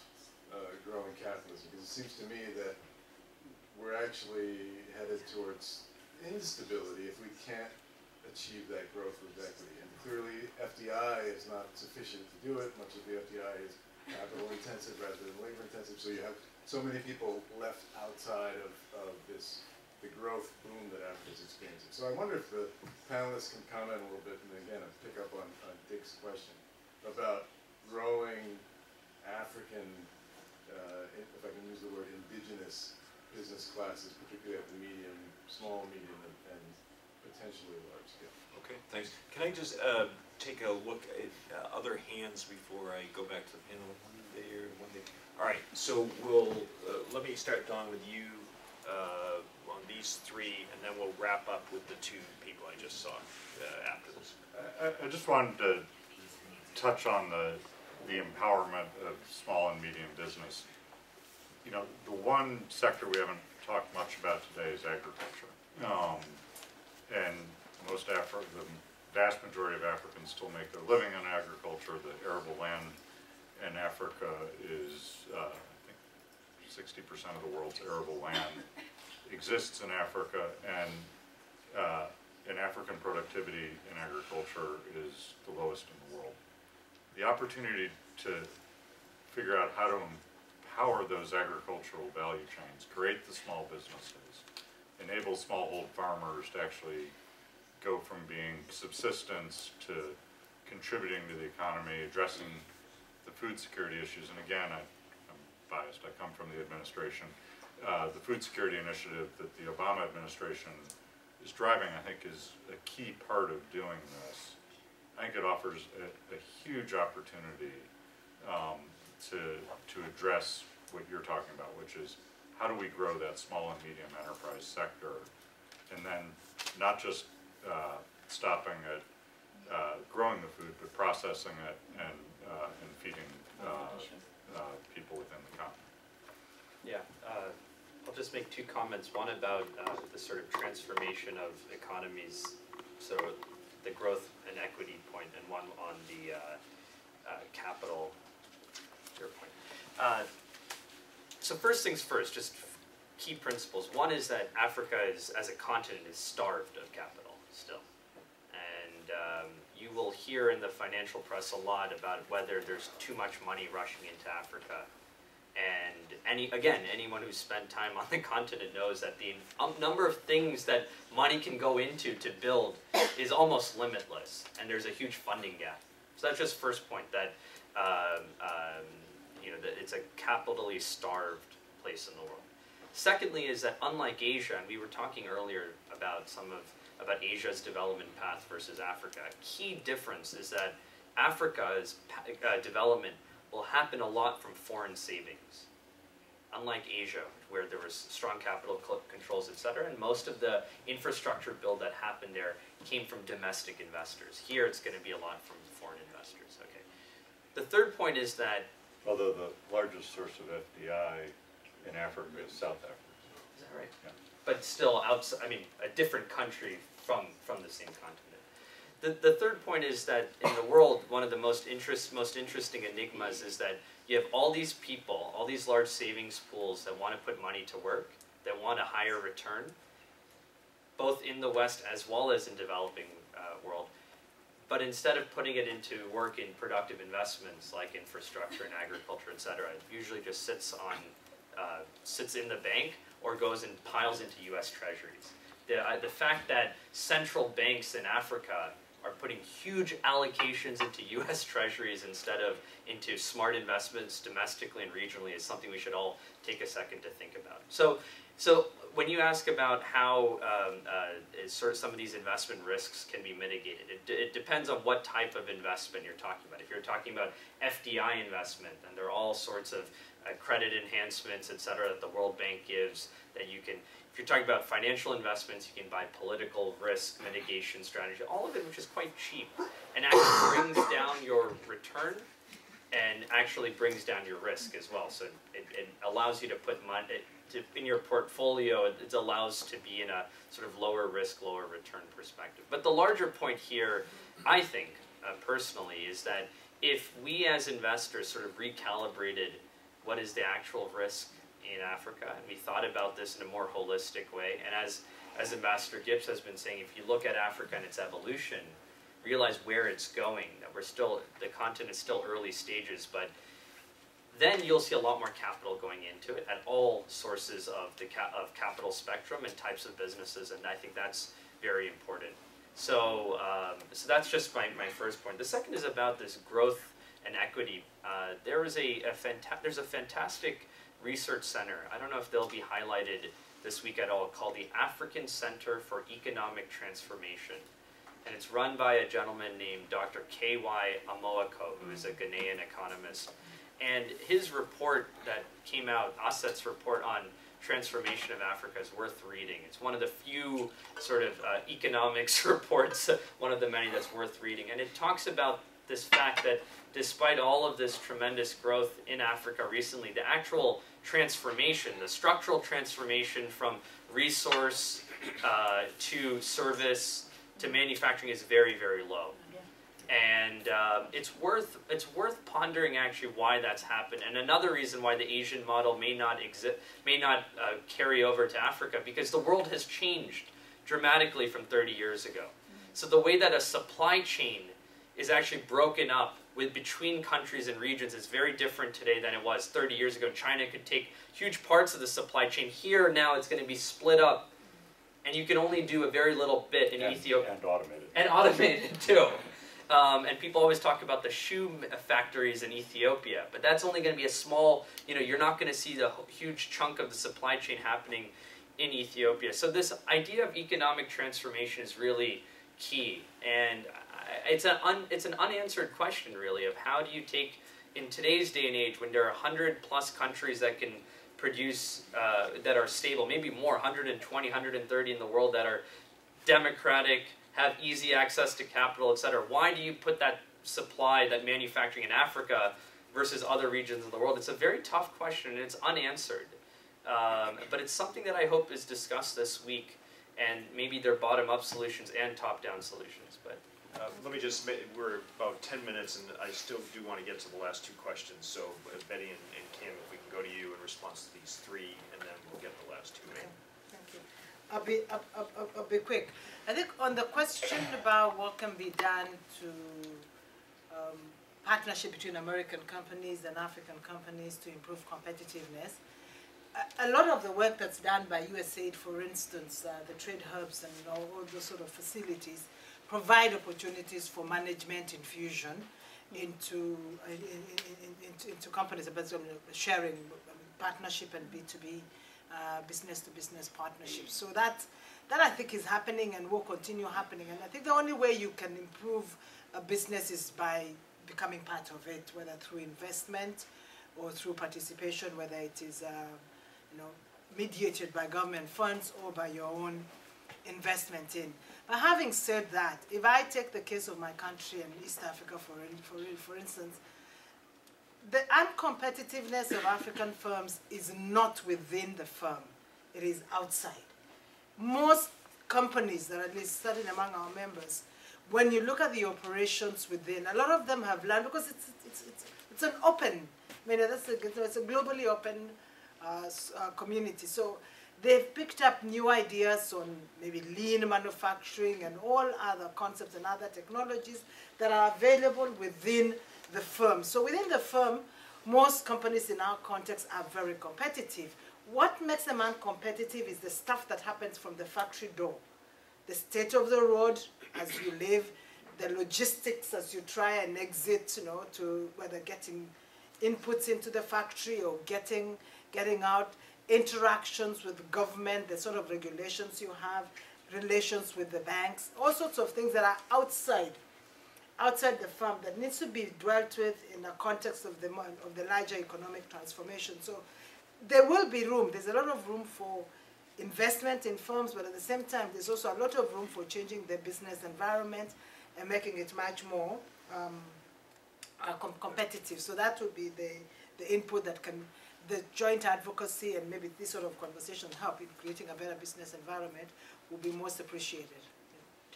growing capitalism. Because it seems to me that we're actually headed towards instability if we can't achieve that growth with equity. And clearly FDI is not sufficient to do it. Much of the FDI is capital intensive rather than labor intensive. So you have so many people left outside of the growth boom that Africa is experiencing. So I wonder if the panelists can comment a little bit, and again, I'll pick up on Dick's question about growing African, if I can use the word, indigenous business classes, particularly at the small, medium, and potentially large scale. Okay, thanks. Can I just take a look at other hands before I go back to the panel? One there, one there. All right, so we'll, let me start, Don, with you on these three, and then we'll wrap up with the two people I just saw after this. I just wanted to touch on the empowerment of small and medium business. You know, the one sector we haven't talked much about today is agriculture. And the vast majority of Africans still make their living in agriculture. The arable land in Africa is, I think, 60% of the world's arable land exists in Africa, and African productivity in agriculture is the lowest in the world. The opportunity to figure out how to empower those agricultural value chains, create the small businesses, enable smallhold farmers to actually go from being subsistence to contributing to the economy, addressing the food security issues. And again, I'm biased, I come from the administration. The food security initiative that the Obama administration is driving, I think, is a key part of doing this. I think it offers a huge opportunity to address what you're talking about, which is how do we grow that small and medium enterprise sector, and then not just stopping at growing the food, but processing it and feeding people within the continent. Yeah, I'll just make two comments. One about the sort of transformation of economies, so the growth and equity point, and one on the capital, your point. So first things first, just key principles. One is that Africa is, as a continent, is starved of capital still. And you will hear in the financial press a lot about whether there's too much money rushing into Africa. And anyone who's spent time on the continent knows that the number of things that money can go into to build is almost limitless, and there's a huge funding gap. So that's just first point, that that it's a capitally starved place in the world. Secondly is that unlike Asia, and we were talking earlier about about Asia's development path versus Africa, a key difference is that Africa's development will happen a lot from foreign savings. Unlike Asia, where there was strong capital controls, etc., and most of the infrastructure build that happened there came from domestic investors. Here it's going to be a lot from foreign investors. Okay. The third point is that... Although the largest source of FDI in Africa is South Africa. Is that right? Yeah. But still outside, I mean, a different country from the same continent. The third point is that in the world, one of the most interesting enigmas is that you have all these people, all these large savings pools that want to put money to work, that want a higher return, both in the West as well as in developing world. But instead of putting it into work in productive investments like infrastructure and agriculture, etc., it usually just sits in the bank or goes and piles into U.S. treasuries. The fact that central banks in Africa are putting huge allocations into U.S. treasuries instead of into smart investments domestically and regionally is something we should all take a second to think about. So when you ask about how sort of some of these investment risks can be mitigated, it depends on what type of investment you're talking about. If you're talking about FDI investment, then there are all sorts of credit enhancements, et cetera, that the World Bank gives that you can. If you're talking about financial investments, you can buy political risk mitigation strategy, all of it which is quite cheap and actually brings down your return and actually brings down your risk as well. So it allows you to put money in your portfolio. It allows to be in a sort of lower risk, lower return perspective. But the larger point here, I think, personally, is that if we as investors sort of recalibrated what is the actual risk in Africa, and we thought about this in a more holistic way, and as Ambassador Gibbs has been saying, if you look at Africa and its evolution, realize where it's going, that the continent is still early stages, but then you'll see a lot more capital going into it at all sources of the capital spectrum and types of businesses, and I think that's very important. So that's just my first point. The second is about this growth and equity. There's a fantastic research center, I don't know if they'll be highlighted this week at all, called the African Center for Economic Transformation. And it's run by a gentleman named Dr. K.Y. Amoako, who is a Ghanaian economist. And his report that came out, Asset's report on transformation of Africa, is worth reading. It's one of the few sort of economics reports, one of the many that's worth reading. And it talks about this fact that despite all of this tremendous growth in Africa recently, the actual transformation, the structural transformation from resource to service to manufacturing is very, very low. And it's worth pondering actually why that's happened. And another reason why the Asian model may not carry over to Africa, because the world has changed dramatically from 30 years ago. So the way that a supply chain is actually broken up between countries and regions is very different today than it was 30 years ago. China could take huge parts of the supply chain. Here now it's going to be split up, and you can only do a very little bit in Ethiopia. And automated. And automated too. And people always talk about the shoe factories in Ethiopia, but that's only going to be a small, you're not going to see the huge chunk of the supply chain happening in Ethiopia. So this idea of economic transformation is really key. And it's an unanswered question, really, of how do you take, in today's day and age, when there are 100+ countries that can produce, that are stable, maybe more, 120, 130 in the world that are democratic, have easy access to capital, etc. Why do you put that supply, that manufacturing in Africa versus other regions of the world? It's a very tough question, and it's unanswered. But it's something that I hope is discussed this week, and maybe there are bottom-up solutions and top-down solutions. But let me just, we're about 10 minutes, and I still do want to get to the last two questions. So Betty and Kim, if we can go to you in response to these three, and then we'll get the last two in. Thank you. I'll be quick. I think on the question about what can be done to partnership between American companies and African companies to improve competitiveness, a lot of the work that's done by USAID, for instance, the trade hubs and all those sort of facilities, provide opportunities for management infusion into companies, sharing, partnership and B2B, business-to-business partnerships. So that I think is happening and will continue happening. And I think the only way you can improve a business is by becoming part of it, whether through investment or through participation, whether it is mediated by government funds or by your own investment in. But having said that, if I take the case of my country and East Africa, for instance, the uncompetitiveness of African firms is not within the firm. It is outside. Most companies that are at least studied among our members, when you look at the operations within, a lot of them have learned, because it's an open, it's a globally open community. So they've picked up new ideas on maybe lean manufacturing and all other concepts and other technologies that are available within the firm. So within the firm, most companies in our context are very competitive. What makes them uncompetitive is the stuff that happens from the factory door. The state of the road as you live, the logistics as you try and exit, to whether getting inputs into the factory or getting out, interactions with the government, the sort of regulations you have, relations with the banks, all sorts of things that are outside the firm that needs to be dealt with in the context of the larger economic transformation. So there will be room. There's a lot of room for investment in firms, but at the same time, there's also a lot of room for changing the business environment and making it much more competitive. So that would be the input that the joint advocacy and maybe this sort of conversation help in creating a better business environment will be most appreciated.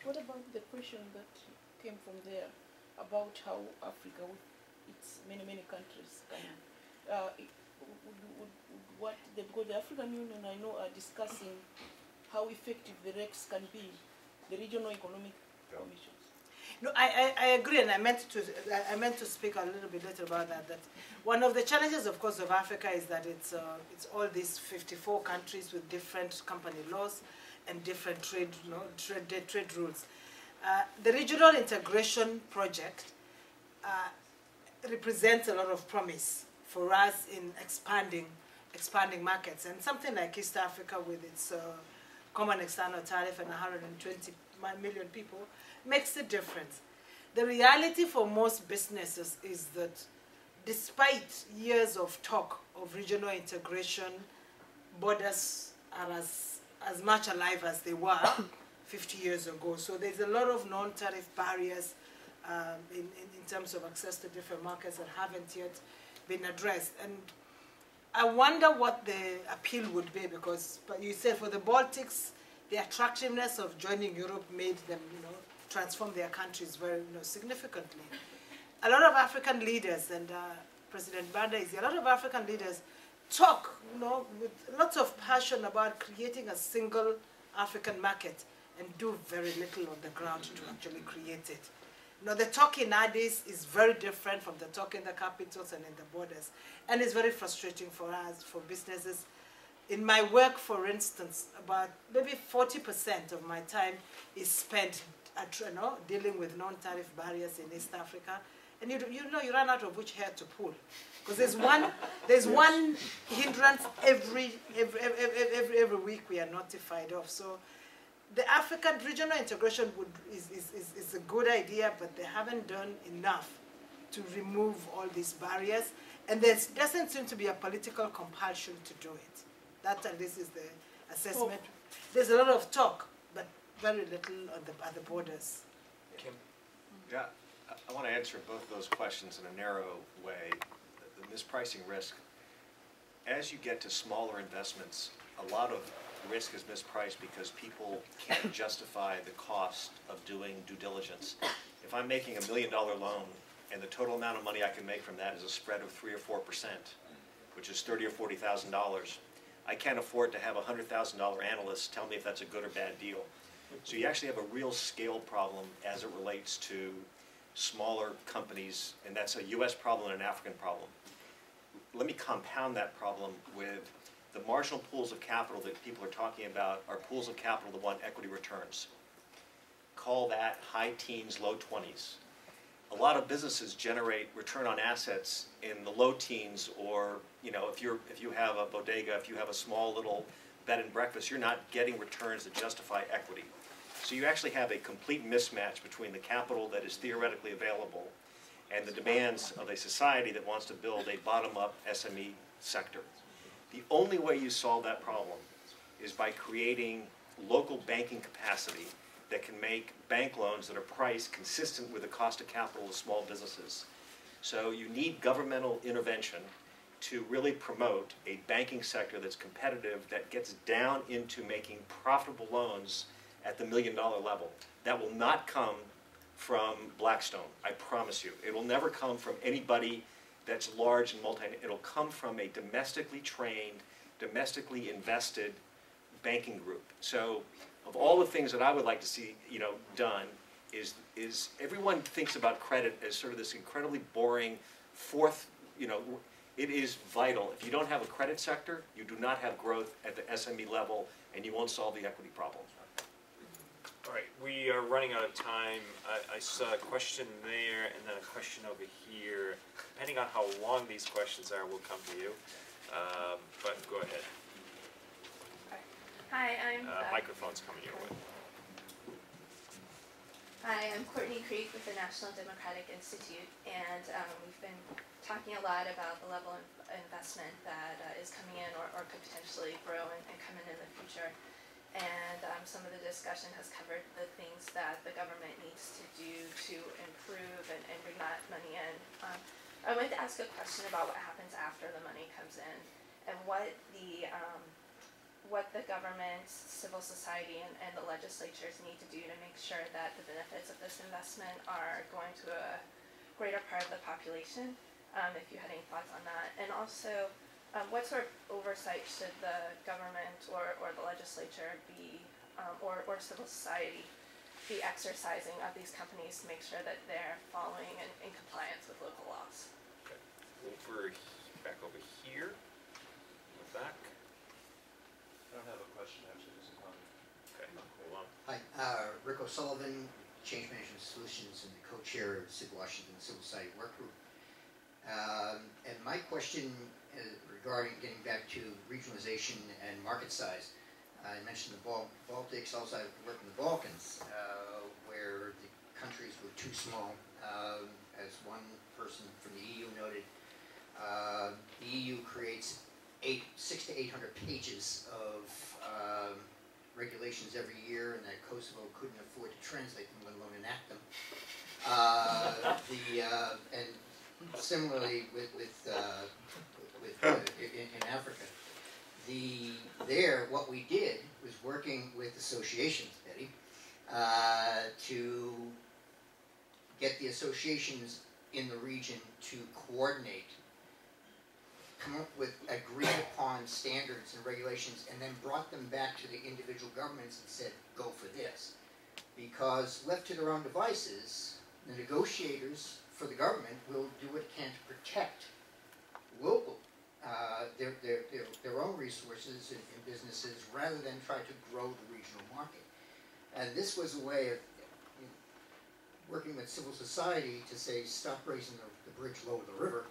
What about the question that came from there about how Africa, with its many countries, because the African Union, I know, are discussing how effective the RECs can be, the regional economic commissions. No, I agree, and I meant to speak a little bit later about that. That one of the challenges, of course, of Africa is that it's all these 54 countries with different company laws and different trade rules. The regional integration project represents a lot of promise for us in expanding markets, and something like East Africa with its common external tariff and 120 million people makes a difference. The reality for most businesses is that despite years of talk of regional integration, borders are as much alive as they were 50 years ago. So there's a lot of non-tariff barriers in terms of access to different markets that haven't yet been addressed. And I wonder what the appeal would be, because you said for the Baltics, the attractiveness of joining Europe made them, transform their countries very, significantly. A lot of African leaders, and President Banda is here, a lot of African leaders talk, with lots of passion about creating a single African market and do very little on the ground to actually create it. The talk in Addis is very different from the talk in the capitals and in the borders. And it's very frustrating for us, for businesses. In my work, for instance, about maybe 40% of my time is spent dealing with non-tariff barriers in East Africa. And you run out of which hair to pull. Because there's one hindrance every week we are notified of. So the African regional integration is a good idea, but they haven't done enough to remove all these barriers. And there doesn't seem to be a political compulsion to do it. That at least is the assessment. There's a lot of talk, but very little at the borders. Kim? Yeah, I want to answer both of those questions in a narrow way. The mispricing risk, as you get to smaller investments, a lot of risk is mispriced because people can't justify the cost of doing due diligence. If I'm making $1 million loan and the total amount of money I can make from that is a spread of 3 or 4%, which is $30,000 or $40,000, I can't afford to have a $100,000 analyst tell me if that's a good or bad deal. So you actually have a real scale problem as it relates to smaller companies, and that's a US problem and an African problem. Let me compound that problem with the marginal pools of capital that people are talking about are pools of capital that want equity returns. Call that high teens, low 20s. A lot of businesses generate return on assets in the low teens, or if you have a bodega, if you have a small little bed and breakfast, you're not getting returns that justify equity. So you actually have a complete mismatch between the capital that is theoretically available and the demands of a society that wants to build a bottom-up SME sector. The only way you solve that problem is by creating local banking capacity that can make bank loans that are priced consistent with the cost of capital of small businesses. So you need governmental intervention to really promote a banking sector that's competitive, that gets down into making profitable loans at the $1 million level. That will not come from Blackstone, I promise you. It will never come from anybody that's large and it'll come from a domestically trained, domestically invested banking group. So of all the things that I would like to see done is everyone thinks about credit as sort of this incredibly boring fourth, it is vital. If you don't have a credit sector, you do not have growth at the SME level, and you won't solve the equity problem. All right, we are running out of time. I saw a question there and then a question over here. Depending on how long these questions are, we'll come to you. But go ahead. Hi, I'm... microphone's coming your way. Hi, I'm Courtney Creek with the National Democratic Institute, and we've been talking a lot about the level of investment that is coming in or could potentially grow and come in the future. And some of the discussion has covered the things that the government needs to do to improve and bring that money in. I wanted to ask a question about what happens after the money comes in, and what the government, civil society, and the legislatures need to do to make sure that the benefits of this investment are going to a greater part of the population, if you had any thoughts on that. And also, what sort of oversight should the government or the legislature be, or civil society be exercising of these companies to make sure that they're following and in compliance with local laws? Okay. Back over here, in the back. I don't have a question, actually, just a comment. Okay, hold on. Hi, Rick O'Sullivan, Change Management Solutions, and the co-chair of the City of Washington Civil Society Work Group. And my question regarding getting back to regionalization and market size, I mentioned the Baltics, also I worked in the Balkans, where the countries were too small. As one person from the EU noted, the EU creates 600 to 800 pages of regulations every year, and that Kosovo couldn't afford to translate them, let alone enact them. And similarly with in Africa, what we did was working with associations, Betty, to get the associations in the region to coordinate, come up with agreed upon standards and regulations, and then brought them back to the individual governments and said, go for this. Because left to their own devices, the negotiators for the government will do what it can to protect local, their own resources and businesses rather than try to grow the regional market. And this was a way of working with civil society to say, stop raising the bridge lower the river,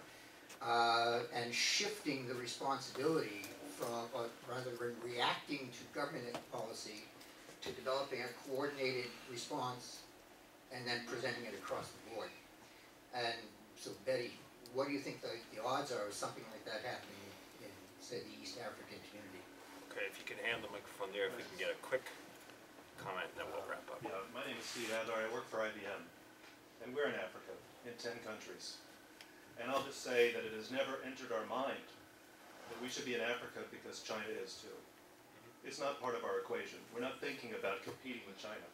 and shifting the responsibility from, rather than reacting to government policy, to developing a coordinated response and then presenting it across the board. And so, Betty, what do you think the odds are of something like that happening in, say, the East African community? Okay, if you can hand the microphone there, if we can get a quick comment, and then we'll wrap up. Yeah, my name is Steve Adler. I work for IBM, and we're in Africa, in 10 countries. And I'll just say that it has never entered our mind that we should be in Africa because China is too. It's not part of our equation. We're not thinking about competing with China.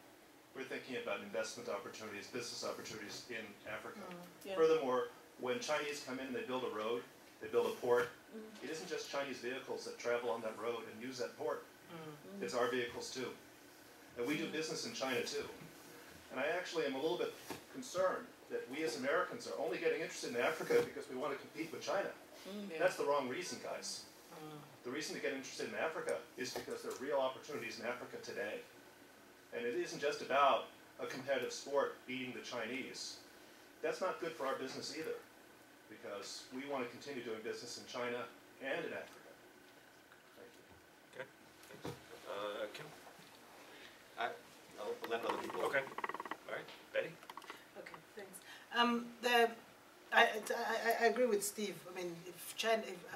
We're thinking about investment opportunities, business opportunities in Africa. Yeah. Furthermore, when Chinese come in and they build a road, they build a port, it isn't just Chinese vehicles that travel on that road and use that port. It's our vehicles too. And we do business in China too. And I actually am a little bit concerned that we as Americans are only getting interested in Africa because we want to compete with China. That's the wrong reason, guys. The reason to get interested in Africa is because there are real opportunities in Africa today. And it isn't just about a competitive sport beating the Chinese. That's not good for our business either, because we want to continue doing business in China and in Africa. Thank you. Okay, thanks. Kim? I'll let other people. Okay, all right, Betty? Okay, thanks. I agree with Steve. I mean, if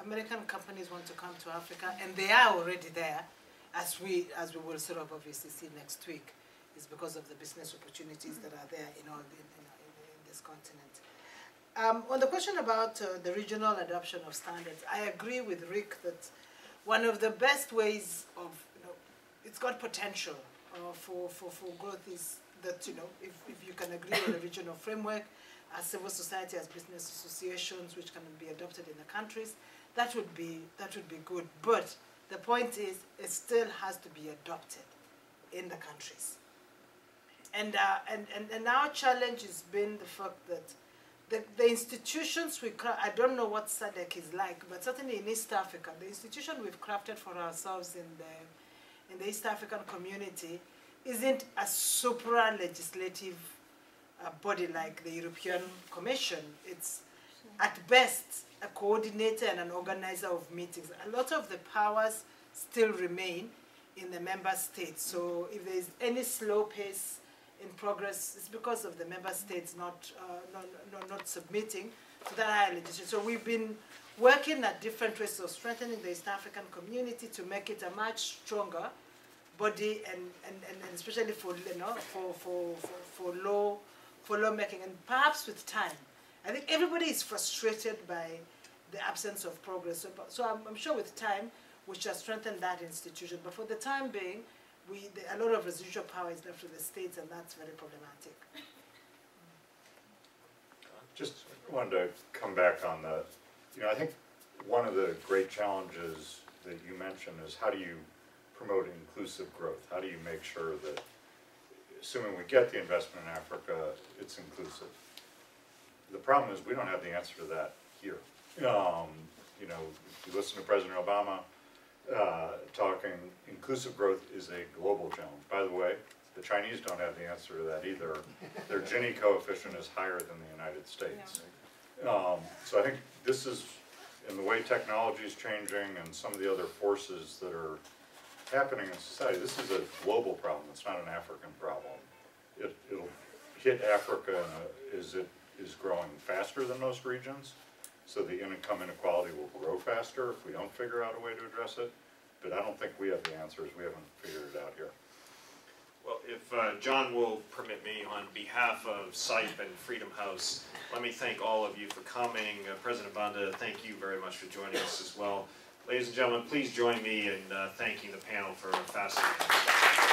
American companies want to come to Africa, and they are already there, as we will sort of obviously see next week, is because of the business opportunities that are there in this continent. On the question about the regional adoption of standards, I agree with Rick that one of the best ways of, it's got potential for growth is that, if you can agree on a regional framework, as civil society, as business associations, which can be adopted in the countries, that would be good. But the point is, it still has to be adopted in the countries. And our challenge has been the fact that the institutions I don't know what SADC is like, but certainly in East Africa, the institution we've crafted for ourselves in the East African community isn't a supra-legislative body like the European Commission. It's at best a coordinator and an organizer of meetings. A lot of the powers still remain in the member states. So if there is any slow pace in progress, it's because of the member states not submitting to that higher legislation. So we've been working at different ways of strengthening the East African community to make it a much stronger body, and especially for lawmaking, and perhaps with time. I think everybody is frustrated by the absence of progress. So I'm sure with time we shall strengthen that institution. But for the time being, a lot of residual power is left with the states, and that's very problematic. Just wanted to come back on that. I think one of the great challenges that you mentioned is how do you promote inclusive growth? How do you make sure that, assuming we get the investment in Africa, it's inclusive? The problem is we don't have the answer to that here. If you listen to President Obama talking, inclusive growth is a global challenge. By the way, the Chinese don't have the answer to that either. Their Gini coefficient is higher than the United States. So I think this is, in the way technology is changing and some of the other forces that are happening in society, this is a global problem. It's not an African problem. It'll hit Africa as it is growing faster than most regions. So the income inequality will grow faster if we don't figure out a way to address it. But I don't think we have the answers. We haven't figured it out here. Well, if John will permit me, on behalf of CIPE and Freedom House, let me thank all of you for coming. President Banda, thank you very much for joining us as well. Ladies and gentlemen, please join me in thanking the panel for a fascinating discussion.